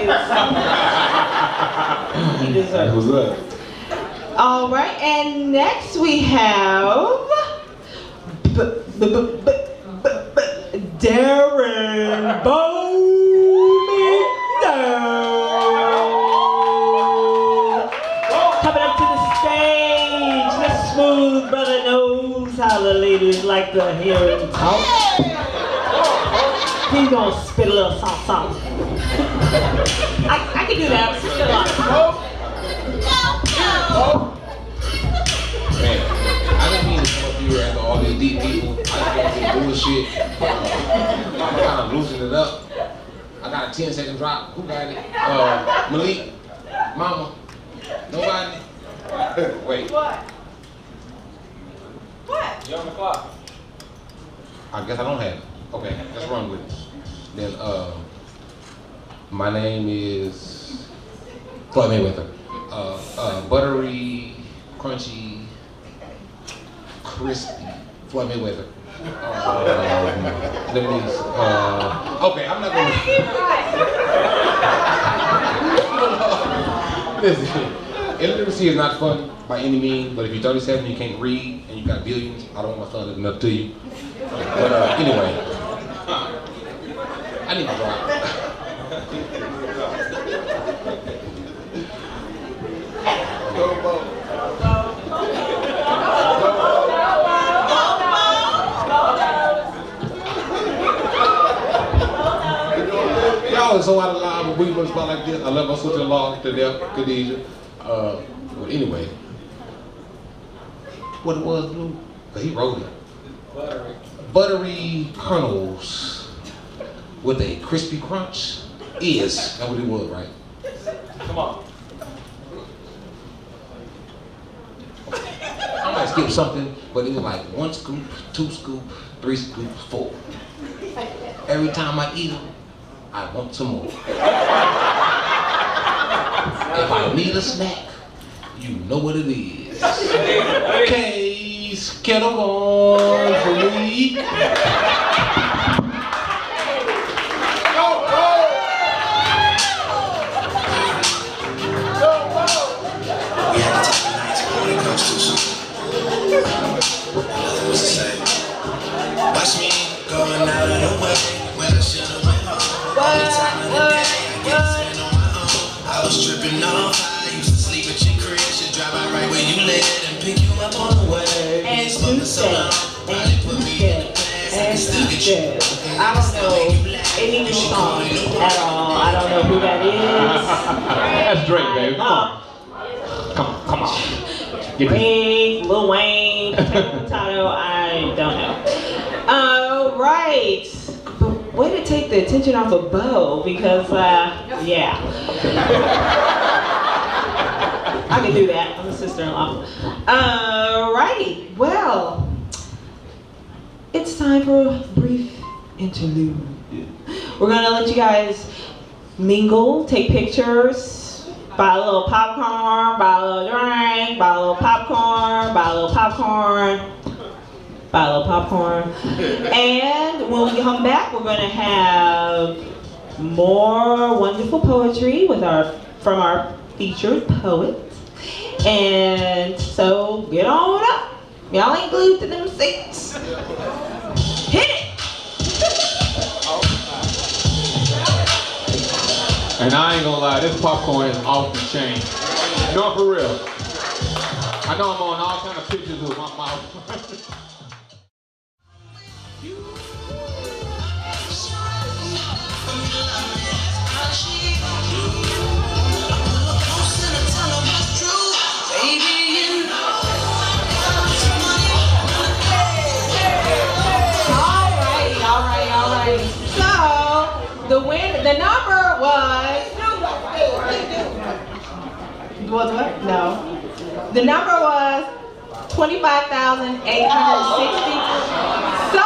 D: He deserves it.
G: What's up?
D: All right, and next we have Darren Bowman coming up to the stage. The smooth brother knows how the ladies like to hear him talk. He's gonna spit a little salt. I can do that. Spit a lot.
L: Man, I didn't mean to come up here after all these deep people. I just want to bullshit. I'm kind of loosening it up. I got a 10-second drop. Who got it? Malik? Mama? Nobody? Wait.
B: What?
L: You on the clock? I guess I don't have it. Okay, let's run with it. Then, my name is Floyd Mayweather. Buttery, crunchy, crispy Floyd Mayweather. Let me, okay, I'm not gonna. Listen, illiteracy is not fun by any means, but if you're 37 and you can't read and you got billions, I don't want my son looking up to you. But anyway, I need to drop. Y'all are so out of line with we was about like this. I love my sister-in-law to death, Khadijah. But anyway, what it was, Blue? Cause he wrote it. Buttery kernels with a crispy crunch is. That's what it was, right? Come on. I might skip something, but it was like 1 scoop, 2 scoop, 3 scoops, 4. Every time I eat them, I want some more. If I need a snack, you know what it is. Case kettle corn for me.
F: Watch me going out of the way when I should've went home. Only time of the day I get to spend on my own. I was tripping off high, used to sleep at your crib. Should drive out right where you live and pick you up on the way.
D: And
F: smoking so long, probably put me in the past. I can still get you.
D: I don't know any new song at all. I don't know who that is.
G: That's Drake, baby. Come on. Come on. Get this.
D: Drake, Lil Wayne, Potato, I don't know. Right. But way to take the attention off of Bo because, yeah. I can do that. I'm a sister-in-law. Righty. Well, it's time for a brief interlude. We're gonna let you guys mingle, take pictures, buy a little popcorn, buy a little drink, buy a little popcorn, buy a little popcorn, buy a little popcorn. And when we come back, we're gonna have more wonderful poetry from our featured poet. And so get on up. Y'all ain't glued to them seats. Hit it!
G: And I ain't gonna lie, this popcorn is off the chain. No, for real. I know I'm on all kind of pictures with my mouth.
B: All right. So the number was what? No. The number was 25,860. So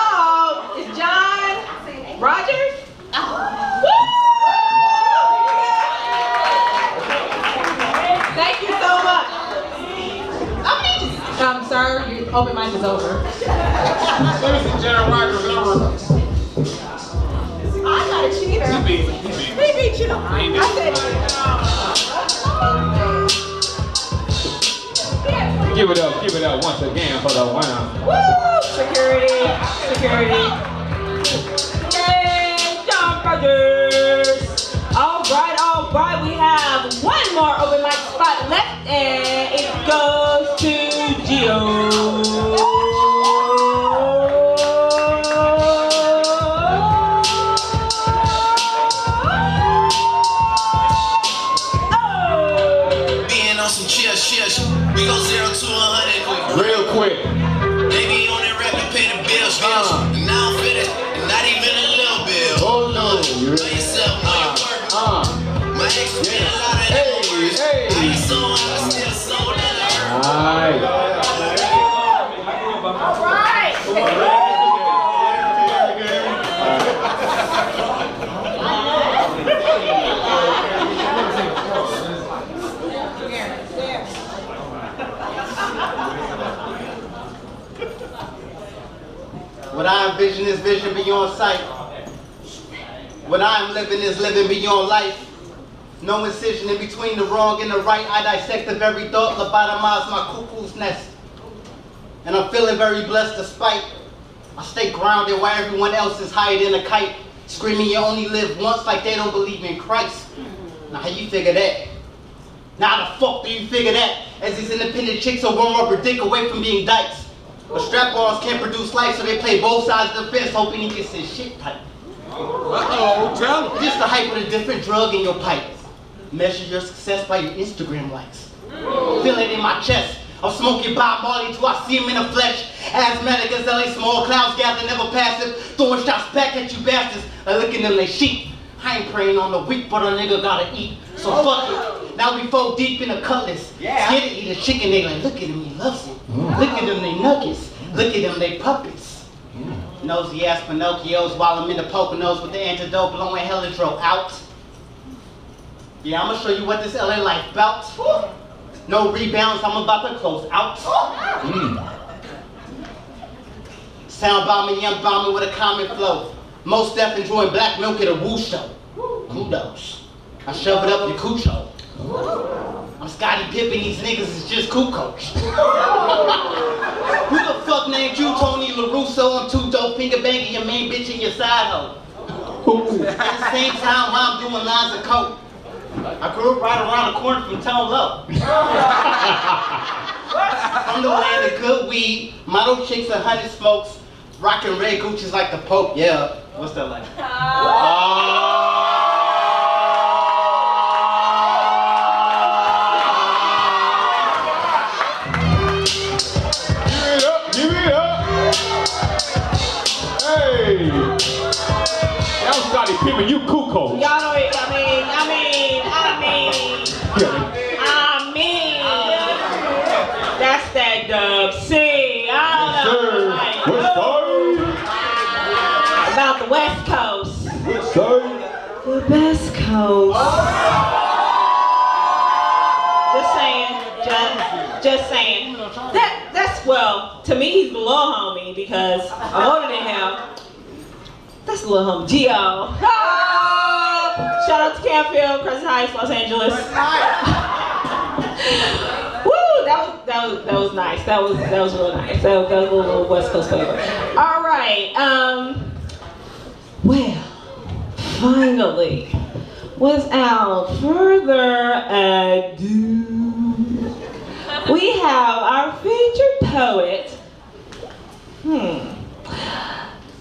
B: it's John Rogers. Woo! Thank you so much. Sir, your open mic is over.
G: Let me see General Rogers' number.
B: I'm not a cheater. He beat you. I said
G: Give it up once again for the winner.
B: woo! Security.
D: Yay, John Rogers! All right, we have one more open mic spot left, and it goes to Gio.
F: Being on some chill shit, we go 0 to 100 quick.
G: Real quick.
F: They be on that rap to pay the bills, and now I'm finished, and not even a little bill.
G: Oh no. You
F: Know yourself, know your work. My ex was a lot of that words. I ain't so I still sold that I heard.
G: Alright.
M: What I envision is vision beyond sight. What I am living is living beyond life. No incision in between the wrong and the right. I dissect the very thought, lobotomize my cuckoo's nest. And I'm feeling very blessed despite I stay grounded while everyone else is higher than a kite. Screaming you only live once like they don't believe in Christ. Now how you figure that? Now how the fuck do you figure that? As these independent chicks are one rubber dick away from being dykes. But strap-ons can't produce life, so they play both sides of the fence, hoping he gets his shit tight.
G: Uh-oh, tell him.
M: Just the hype with a different drug in your pipe. Measure your success by your Instagram likes. Feel it in my chest. I'm smoking Bob Marley till I see him in the flesh. Asthmatic as LA small clouds gather, never passive. Throwing shots back at you bastards, like looking them like sheep. I ain't praying on the weak, but a nigga gotta eat. So fuck it. Now we fold deep in the cutlass.
C: Yeah.
M: Scared to eat a chicken, they like, look at him, he loves it. Look at them, they nuggets. Look at them, they puppets. Nosy ass Pinocchios while I'm in the Poconos with the antidote blowing helidro out. Yeah, I'm gonna show you what this LA life bout. No rebounds, I'm about to close out. Sound bombing, young bombing with a common flow. Most deaf enjoying black milk at a woo show. Kudos. I shove it up your cucho. I'm Scottie Pippen, these niggas is just cool coach. Who the fuck named you Tony LaRusso? I'm too dope, finger banging your main bitch in your side hoe. At the same time while I'm doing lines of coke. I grew up right around the corner from Tone Low. From the land of good weed, model chicks and honey smokes, rocking red Gucci's like the Pope. Yeah, what's that like?
G: Give it up. Hey. That was Scottie Pippen, you cool coach.
D: Y'all know it, I mean, that's that dub C. I don't know. About the West Coast. The West Coast. Just saying. That's well, to me he's the little homie because I'm older than him. That's the little homie. Gio. Shout out to Campfield, Crescent Heights, Los Angeles. Woo! That was nice. That was real nice. That was a little West Coast flavor. All right. Well, finally, without further ado, we have our featured poet.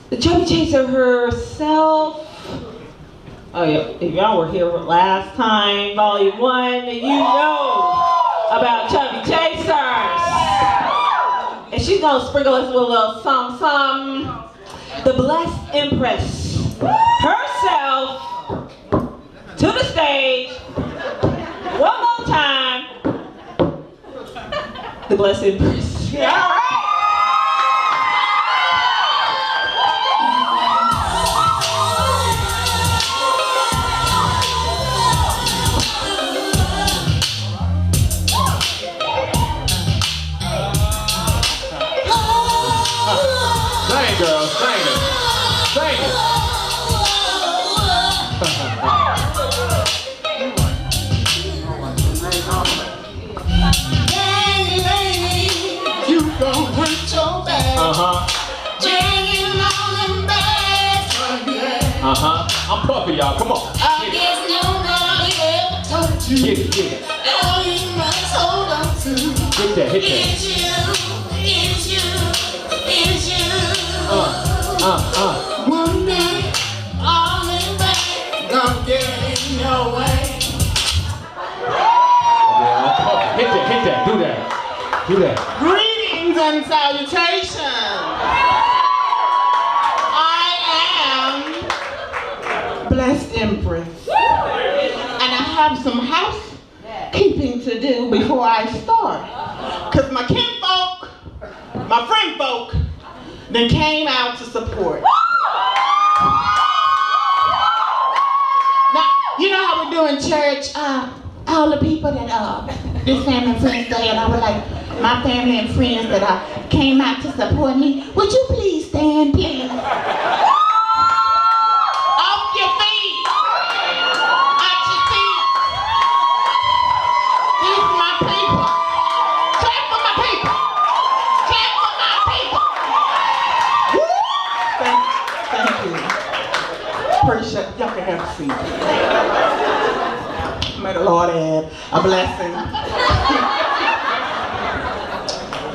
D: The Chubby Chaser herself. Oh yeah, if y'all were here last time, volume 1, you know about Chubby Chasers. And she's gonna sprinkle us with a little something. The Blessed Empress herself to the stage. One more time. The Blessed Empress. All right.
G: Sing, girl, sing it. Sing it.
F: You gon' hurt your back. Dragging all them bags from you.
G: I'm puffy, y'all. Come on.
F: I guess nobody ever told you.
G: Get it.
F: All you must hold on to.
G: Hit that.
F: It's you. One day, all in back, gonna get in your way.
G: Hit that. Do that.
N: Greetings and salutations. I am Blessed Empress. And I have some housekeeping to do before I start. Because my kinfolk, my friend folk, then came out to support. Now, you know how we do in church, all the people that this family and friends day, and I was like, my family and friends that came out to support me, would you please stand, please? Off your feet, out your seat. These are my people. Clap for my people. Clap for my people. Thank you. Appreciate it. Y'all can have a seat. May the Lord add a blessing.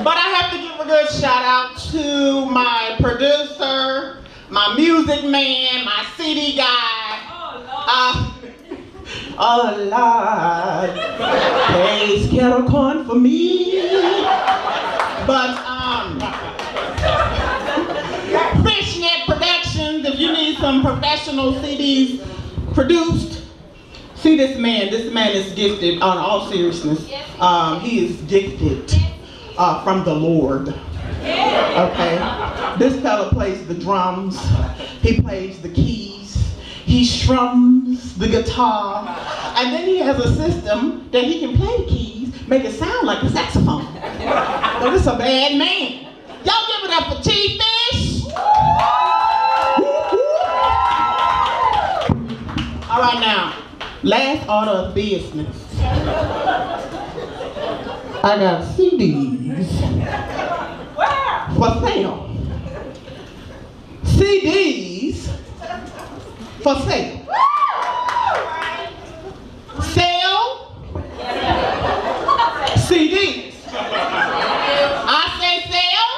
N: But I have to give a good shout out to my producer, my music man, my CD guy. Oh Lord, plays kettle corn for me. But Fishnet Productions, if you need some professional CDs produced,
O: See this man is gifted, on all seriousness. He is gifted from the Lord. Okay? This fella plays the drums, he plays the keys, he strums the guitar, and then he has a system that he can play the keys, make it sound like a saxophone. So this is a bad man. Y'all give it up for T-Fish. All right now, last order of business. I got CDs for sale. CDs for sale. Sale. CDs. I say sale.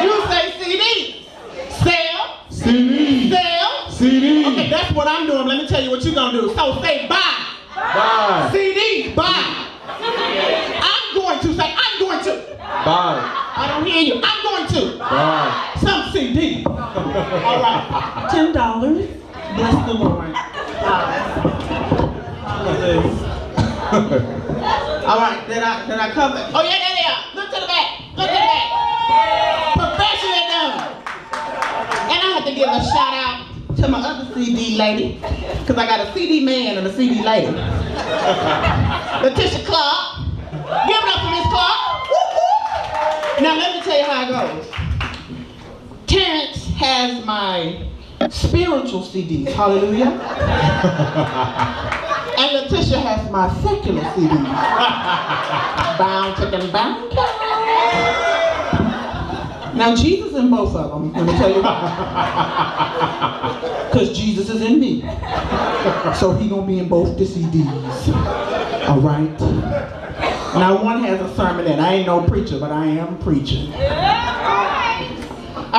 O: You say CDs. Sale.
G: CD.
O: Sale.
G: CD.
O: Okay, that's what I'm doing. Let me tell you what you're gonna do. So say buy.
G: Buy.
O: CDs. Buy. I'm going to say I'm going to.
G: Buy.
O: I don't hear you. I'm going to.
G: Buy.
O: Some CD. All right. $10. Bless the Lord. All right. Did I cover? Oh yeah, there they are. Look to the back. Look to the back. Professionally done. And I have to give a shout out to my other CD lady, because I got a CD man and a CD lady. Letitia Clark. Give it up for Miss Clark. Now let me tell you how it goes. Terrence has my spiritual CDs, hallelujah. And Letitia has my secular CDs. Bound, chicken, bound. Now Jesus in both of them, let me tell you why. Because Jesus is in me. So he gonna be in both the CDs. All right? Now one has a sermon and I ain't no preacher, but I am preaching. All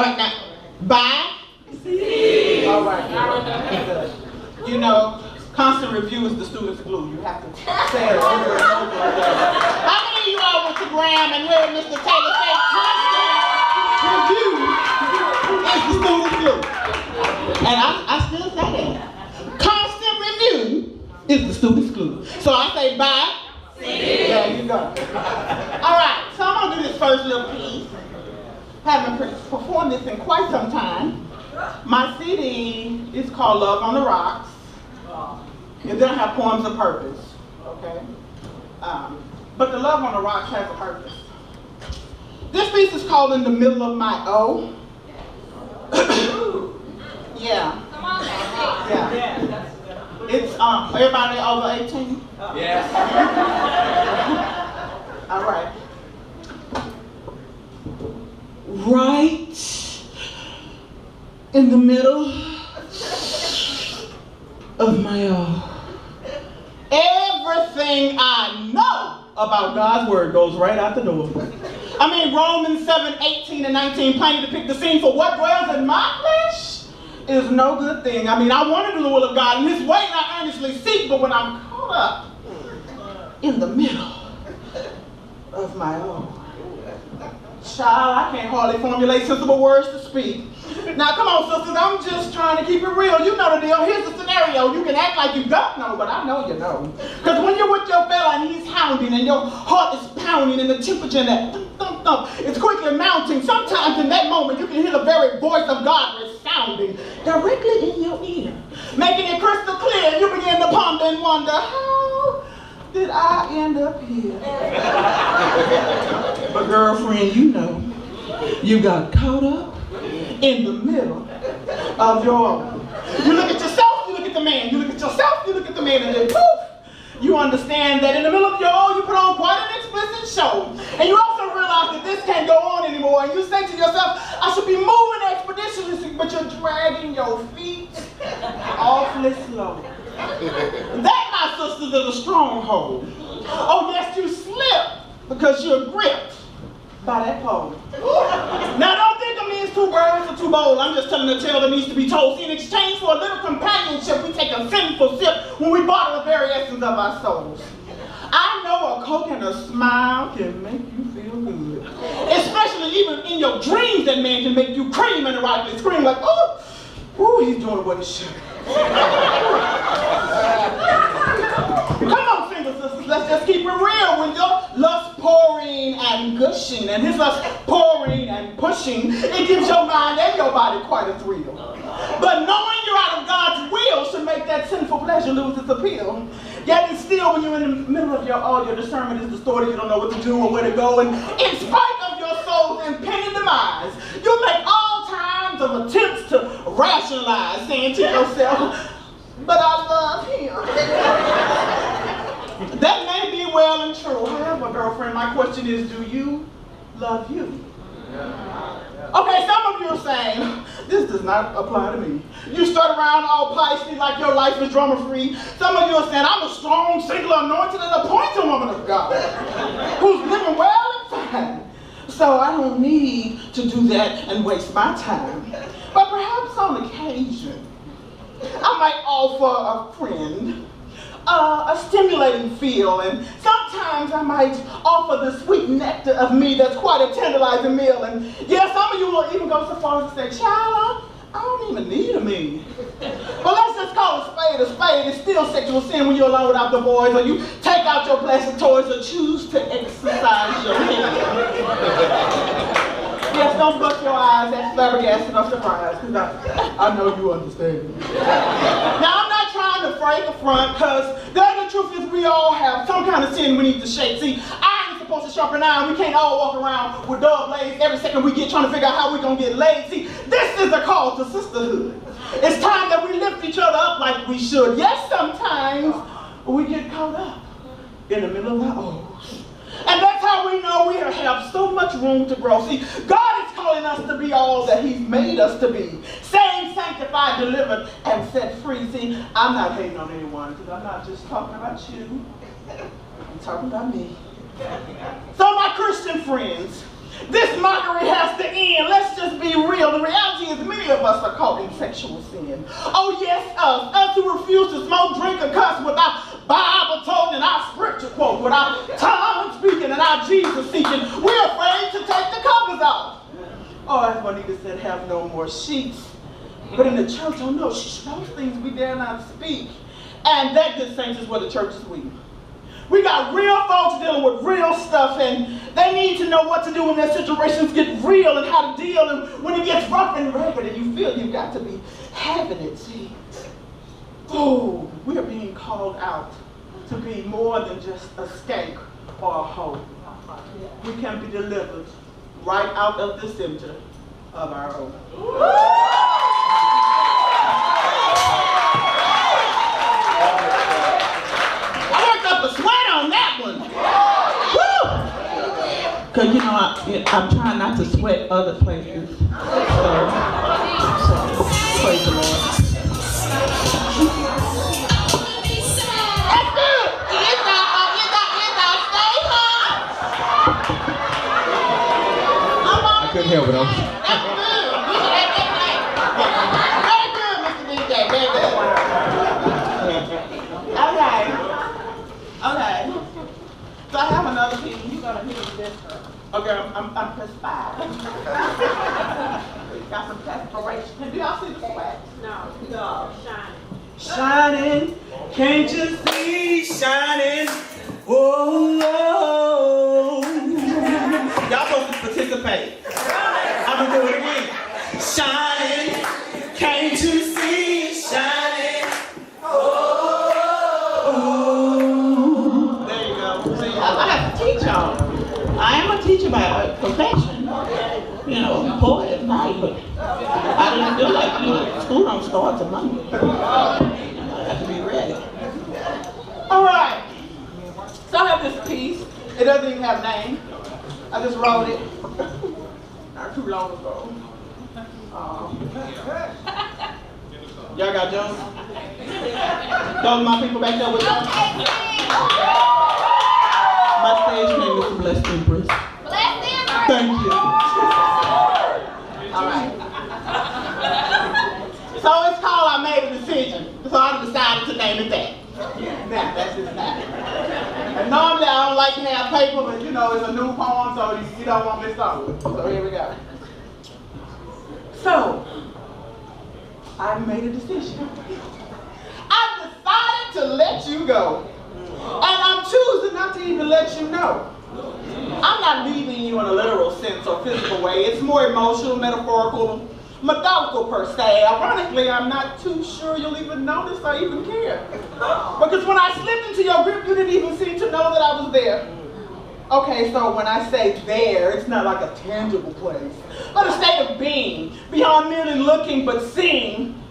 O: right, now, bye. All right. You know, constant review is the student's glue. You have to say it over and over again. How many of you all went to Graham and heard Mr. Taylor say constant review is the student's glue? And I still say that. Constant review is the student's glue. So I say bye. There you go. All right, so I'm gonna do this first little piece. Haven't performed this in quite some time. My CD is called Love on the Rocks. It doesn't have poems of purpose, okay? But the Love on the Rocks has a purpose. This piece is called In the Middle of My O. Yeah.
B: Come on,
O: yeah. It's everybody over 18?
M: Yes.
O: All right. Right in the middle of my all. Everything I know about God's word goes right out the door. I mean, Romans 7:18 and 19 plainly depict the scene for what dwells in my flesh is no good thing. I mean, I want to do the will of God, and His way I earnestly seek, but when I'm caught up in the middle of my own, child, I can't hardly formulate sensible words to speak. Now, come on, sisters, I'm just trying to keep it real. You know the deal. Here's the scenario. You can act like you don't know, but I know you know. Because when you're with your fella and he's hounding and your heart is pounding and the temperature and that thump, thump, thump, it's quickly mounting. Sometimes in that moment, you can hear the very voice of God resounding directly in your ear, making it crystal clear, and you begin to ponder and wonder, how did I end up here? But girlfriend, you know, you got caught up in the middle of your own. You look at yourself, you look at the man. You look at yourself, you look at the man, and then poof, you understand that in the middle of your own, you put on quite an explicit show. And you also realize that this can't go on anymore. And you say to yourself, I should be moving expeditiously, but you're dragging your feet awfully slow. That, my sisters, is a stronghold. Oh, yes, you slip because you're gripped by that pole. Now, don't think of me as two birds or too bold. I'm just telling a tale that needs to be told. See, in exchange for a little companionship, we take a sinful sip when we bottle the very essence of our souls. I know a Coke and a smile can make you feel good. Especially even in your dreams, that man can make you cream and rightly scream like, oh, ooh, he's doing what he should. just keep it real. When your lust pouring and gushing and his lust pouring and pushing, it gives your mind and your body quite a thrill. But knowing you're out of God's will should make that sinful pleasure lose its appeal. Yet and still, when you're in the middle of all your discernment is distorted, you don't know what to do or where to go, and in spite of your soul's impending demise, you make all kinds of attempts to rationalize, saying to yourself, but I love him. That may be well and true. However, girlfriend, my question is, do you love you? Okay, some of you are saying, this does not apply to me. You start around all feisty like your life is drama-free. Some of you are saying, I'm a strong, single, anointed, and appointed woman of God who's living well and fine. So I don't need to do that and waste my time. But perhaps on occasion, I might offer a friend a stimulating feel, and sometimes I might offer the sweet nectar of me that's quite a tantalizing meal. And yeah, some of you will even go so far as to say, child, I don't even need a me. But let's just call a spade a spade. It's still sexual sin when you're alone without the boys, or you take out your plastic toys, or choose to exercise your hand. Yes, don't bust your eyes at flabbergasted or surprised, because I know you understand. Now, I'm not trying to fray the front, because the truth is we all have some kind of sin we need to shake. See, iron is supposed to sharpen iron. We can't all walk around with dull blades every second we get trying to figure out how we're going to get laid. See, this is a call to sisterhood. It's time that we lift each other up like we should. Yes, sometimes we get caught up in the middle of our O's. And that's how we know we have so much room to grow. See, God is calling us to be all that he's made us to be. Saved, sanctified, delivered, and set free. See, I'm not hating on anyone, because I'm not just talking about you. I'm talking about me. So my Christian friends, this mockery has to end. Let's just be real. The reality is many of us are caught in sexual sin. Oh yes, us who refuse to smoke, drink, or cuss without Bible told and our scripture quote, without tongue speaking and our Jesus seeking. We're afraid to take the covers off. Oh, as Juanita said, have no more sheets. But in the church, oh no, those things we dare not speak. And that, good saints, is where the church is weak. We got real folks dealing with real stuff, and they need to know what to do when their situations get real and how to deal, and when it gets rough and rugged and you feel you've got to be having it. See, oh, we are being called out to be more than just a skank or a hoe. We can be delivered right out of the center of our own. On that one. Because, you know, I'm trying not to sweat other places. So praise the Lord. That's good. You got stay home.
G: I couldn't help it.
O: That's good. Very good, Mr. DJ. Very good. Okay. Okay, so I have another piece. You're gonna hit with this. Okay, I'm perspiring. Got some perspiration. Do y'all see the sweat? No, shining. Shining, can't you see? Shining, oh. Y'all supposed to participate. I'm gonna do it again. Shining, can't you see? Shining, oh. I have to teach y'all. I am a teacher by profession. You know, poet at night, but I didn't do like you. School don't start till Monday. I have to be ready. All right. So I have this piece. It doesn't even have a name. I just wrote it not too long ago. Y'all got Jones? Those are my people back there with y'all? My stage name is Blessed Empress. Blessed Empress! Thank you. All right. So it's called I Made a Decision. So I decided to name it that. Now, that's his name. And normally I don't like to have paper, but you know, it's a new poem, so you don't want me to start with. So here we go. So, I made a decision. I decided to let you go. And I'm choosing not to even let you know. I'm not leaving you in a literal sense or physical way. It's more emotional, metaphorical, methodical per se. Ironically, I'm not too sure you'll even notice or even care. Because when I slipped into your grip, you didn't even seem to know that I was there. Okay, so when I say there, it's not like a tangible place, but a state of being, beyond merely looking but seeing.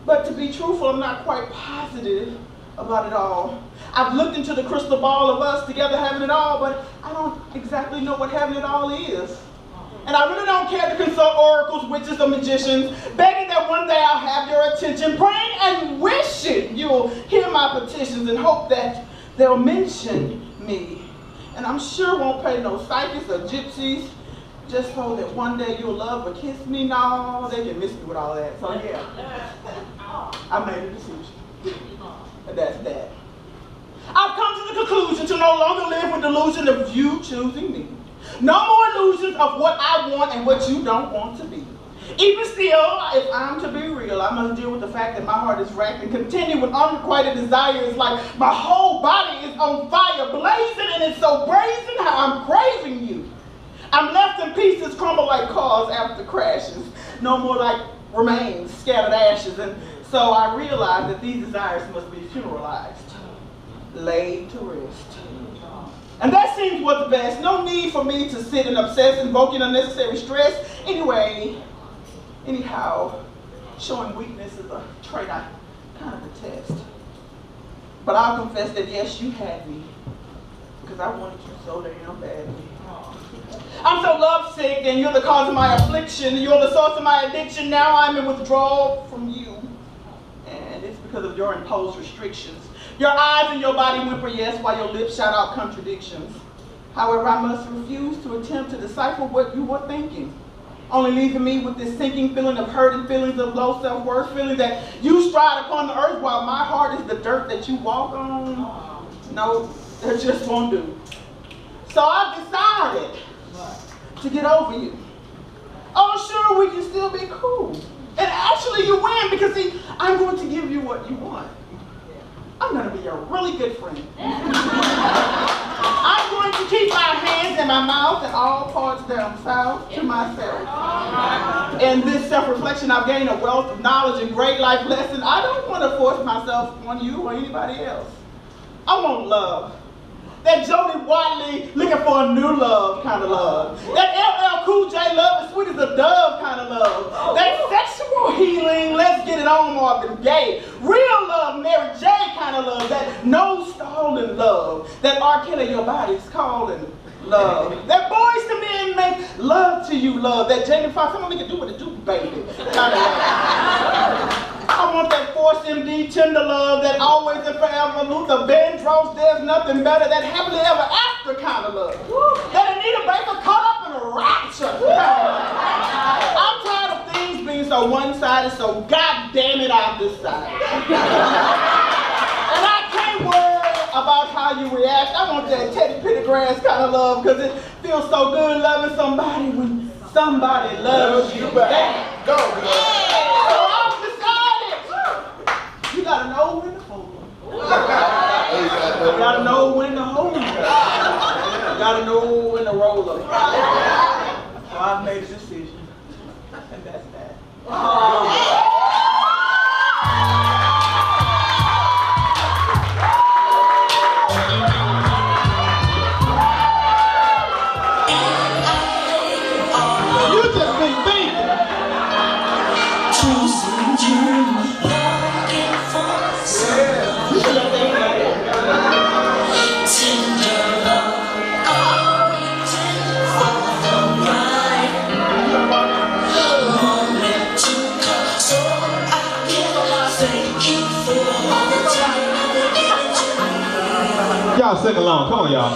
O: But to be truthful, I'm not quite positive about it all. I've looked into the crystal ball of us together having it all, but I don't exactly know what having it all is. And I really don't care to consult oracles, witches, or magicians, begging that one day I'll have your attention, praying and wishing you'll hear my petitions and hope that they'll mention me. And I'm sure won't pay no psychics or gypsies just so that one day you'll love or kiss me. No, they can miss me with all that. So yeah, I made a decision. And that's that. I've come to the conclusion to no longer live with delusion of you choosing me. No more illusions of what I want and what you don't want to be. Even still, if I'm to be real, I must deal with the fact that my heart is racked and continue with unrequited desires, like my whole body is on fire, blazing, and it's so brazen how I'm craving you. I'm left in pieces, crumble like cars after crashes, no more like remains, scattered ashes, and so I realize that these desires must be funeralized, laid to rest. And that seems what's best. No need for me to sit and obsess, invoking unnecessary stress. Anyhow, showing weakness is a trait I kind of detest. But I'll confess that yes, you had me, because I wanted you so damn badly. I'm so lovesick, and you're the cause of my affliction. You're the source of my addiction. Now I'm in withdrawal from you. And it's because of your imposed restrictions. Your eyes and your body whimper yes, while your lips shout out contradictions. However, I must refuse to attempt to decipher what you were thinking, only leaving me with this sinking feeling of hurt and feelings of low self-worth, feeling that you stride upon the earth while my heart is the dirt that you walk on. No, that just won't do. So I've decided to get over you. Oh, sure, we can still be cool. And actually you win, because see, I'm going to give you what you want. I'm going to be a really good friend. I'm going to keep my hands and my mouth and all parts down south to myself. In this self-reflection, I've gained a wealth of knowledge and great life lessons. I don't want to force myself on you or anybody else. I want love. That Jody Watley looking for a new love kind of love. That LL Cool J love as sweet as a dove kind of love. That sexual healing, let's get it on Marvin Gaye. Real love, Mary J kind of love. That no stalling love. That R. Kelly, your body's calling love. That Boys to Men make love to you love. That Jamie Foxx, come on, nigga, do what it do, baby. Kind of love. I want that Force MD tender love, that always and forever Luther Vandross, there's nothing better, that happily ever after kind of love. That Anita Baker caught up in a rapture. I'm tired of things being so one-sided, so goddamn it, I've decided. And I can't worry about how you react. I want that Teddy Pendergrass kind of love, because it feels so good loving somebody when somebody loves you back. Go, girl. You gotta know when to hold them. You gotta know when to hold them. You gotta know when to roll them. So I've made a decision, and that's that. You just been thinking.
G: Y'all sing along, come on y'all.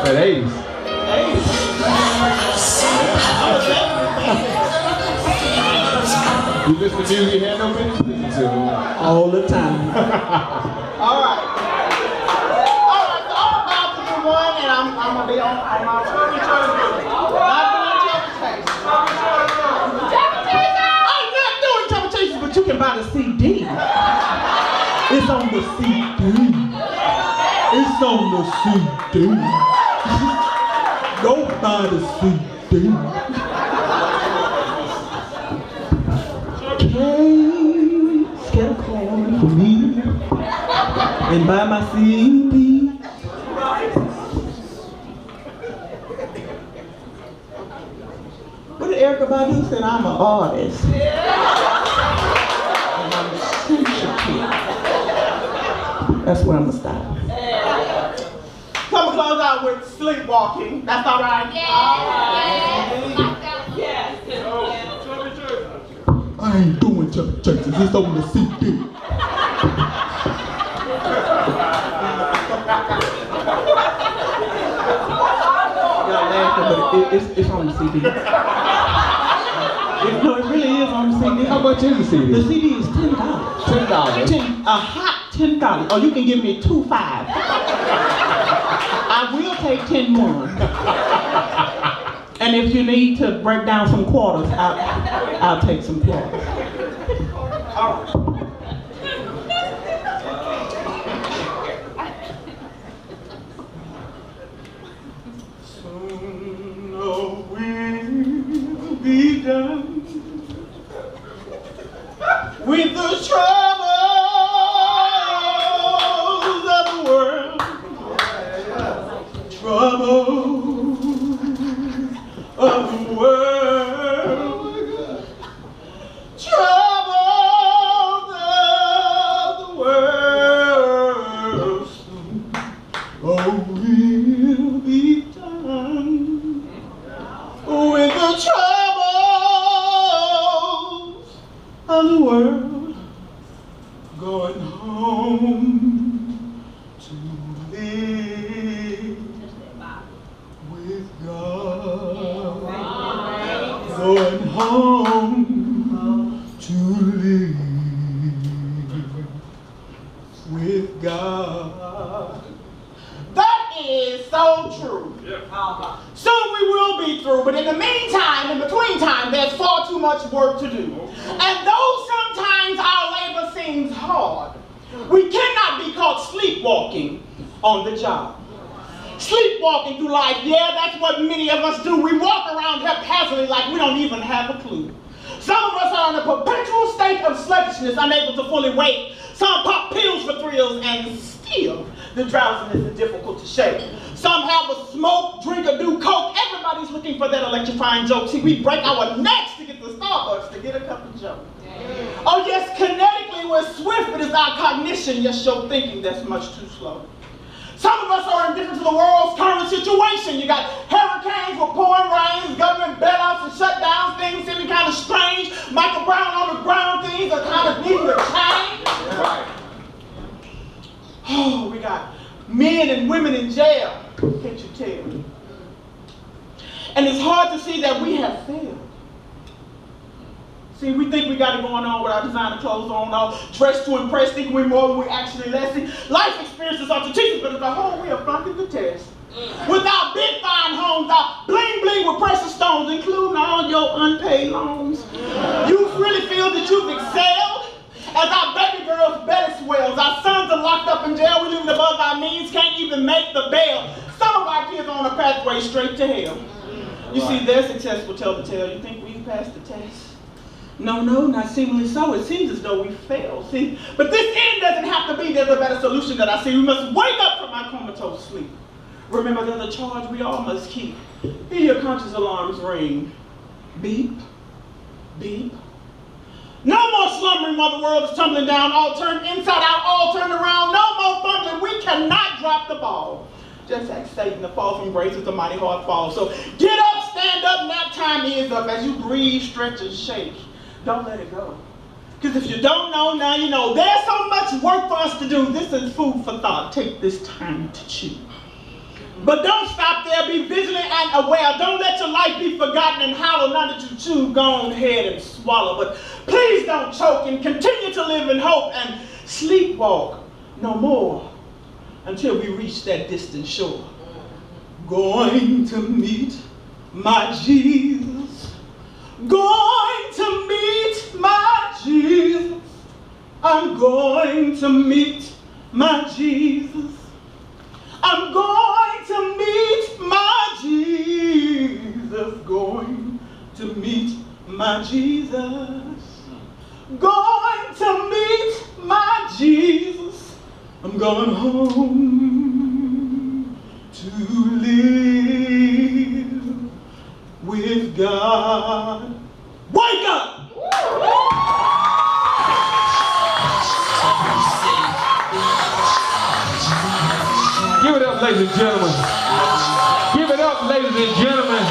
G: That 80s. You listen to music you had no business listening to.
O: All the time. All right. All right, so I'm about to do one, and I'm going to be on my way. Not doing Chubby Chase. I'm not doing Chubby Chases, but you can buy the CD. It's on the CD. It's on the CD. Go buy the CD. Get a corn for me and buy my CD. What did Erykah Badu say? I'm an artist. And I'm sensitive. That's where I'm gonna stop. So I'm gonna close out with Sleepwalking. That's all right? Yes. I ain't doing Chubby Chases, it's on the CD. Y'all laughing, but it's on the CD. No, it really is on the CD.
G: How much is the CD?
O: The CD is $10.
G: $10?
O: A hot $10. Or you can give me 2 5. I will take 10 more. And if you need to break down some quarters, I'll take some quarters. All right. Soon all will be done with the troubles of the world. Troubles of the world, troubles of the world, soon all will be done with the troubles of the world, going home to live with God, going home to live with God. That is so true. Soon we will be through, but in the meantime, in between time, there's far too much work to do. And though sometimes our labor seems hard, we cannot be caught sleepwalking on the job. Sleepwalking through life, yeah, that's what many of us do. We walk around haphazardly like we don't even have a clue. Some of us are in a perpetual state of sluggishness, unable to fully wake. Some pop pills for thrills, and still the drowsiness is difficult to shake. Some have a smoke, drink, or do coke. Everybody's looking for that electrifying joke. See, we break our necks to get to Starbucks to get a cup of joe. Oh yes, kinetically we're swift, but it's our cognition, yes, your thinking that's much too slow. Some of us are indifferent to the world's current situation. You got hurricanes with pouring rains, government bailouts and shutdowns, things seeming kind of strange. Michael Brown on the ground, things are kind of needing to change. Right. Oh, we got men and women in jail, can't you tell? And it's hard to see that we have failed. See, we think we got it going on with our designer clothes on, all dressed to impress, thinking we're more than we actually less. See, life experiences are to teach us, but as a whole, we are flunking the test. With our big fine homes, our bling bling with precious stones, including all your unpaid loans. You really feel that you've excelled? As our baby girls' belly swells, our sons are locked up in jail, we living above our means, can't even make the bail. Some of our kids are on a pathway straight to hell. You see, their success will tell the tale. You think we passed the test? No, not seemingly so. It seems as though we failed. See, but this end doesn't have to be. There's a better solution that I see. We must wake up from our comatose sleep. Remember, there's a charge we all must keep. Hear your conscious alarms ring. Beep, beep. No more slumbering while the world is tumbling down, all turned inside out, all turned around. No more fumbling. We cannot drop the ball. Just ask Satan to fall from grace with a mighty hard fall. So get up, stand up, nap time is up. As you breathe, stretch, and shake. Don't let it go. Because if you don't know, now you know. There's so much work for us to do. This is food for thought. Take this time to chew. But don't stop there. be vigilant and aware. Don't let your life be forgotten and hollow. Now that you chew, go ahead and swallow. But please don't choke and continue to live in hope and sleepwalk no more until we reach that distant shore. Going to meet my Jesus. Going to meet my Jesus. I'm going to meet my Jesus. I'm going to meet my Jesus. Going to meet my Jesus. Going to meet my Jesus. I'm going home to live with God. Wake up!
G: Give it up, ladies and gentlemen. Give it up, ladies and gentlemen.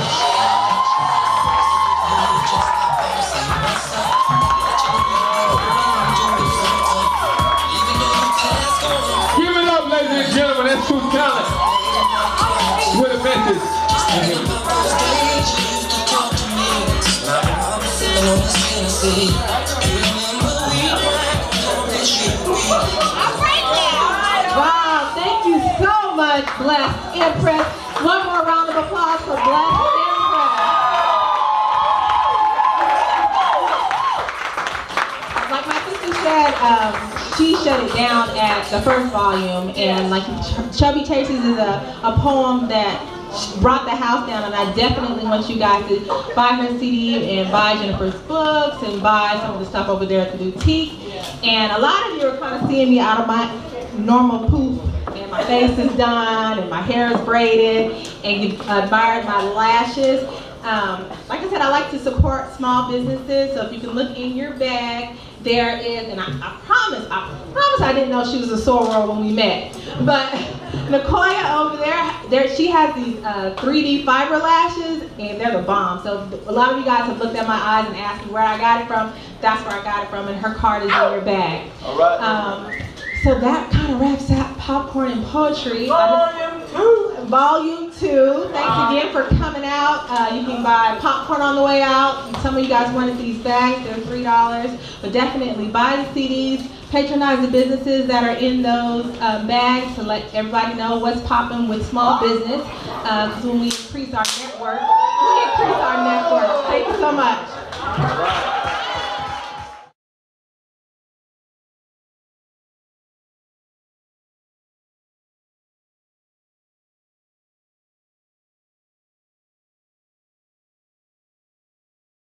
G: Give it up, ladies and gentlemen. That's true talent. With a message.
B: Wow, thank you so much, Blessed Empress. One more round of applause for Blessed Empress. Like my sister said, she shut it down at the first volume, and like Chubby Chases is a poem that brought the house down, and I definitely want you guys to buy her CD and buy Jennifer's books and buy some of the stuff over there at the boutique. And a lot of you are kind of seeing me out of my normal poof, and my face is done and my hair is braided, and you admired my lashes. Like I said, I like to support small businesses, so if you can look in your bag, there is, and I promise I didn't know she was a soror when we met, but Nicoya over there, she has these 3D fiber lashes, and they're the bomb. So a lot of you guys have looked at my eyes and asked me where I got it from. That's where I got it from, and her card is in your bag.
A: All right.
B: So that kind of wraps up Popcorn and Poetry. Volume 2. Thanks again for coming out. You can buy popcorn on the way out. Some of you guys wanted these bags. They're $3. But definitely buy the CDs. Patronize the businesses that are in those bags to let everybody know what's popping with small business. Because when we increase our network, Thank you so much.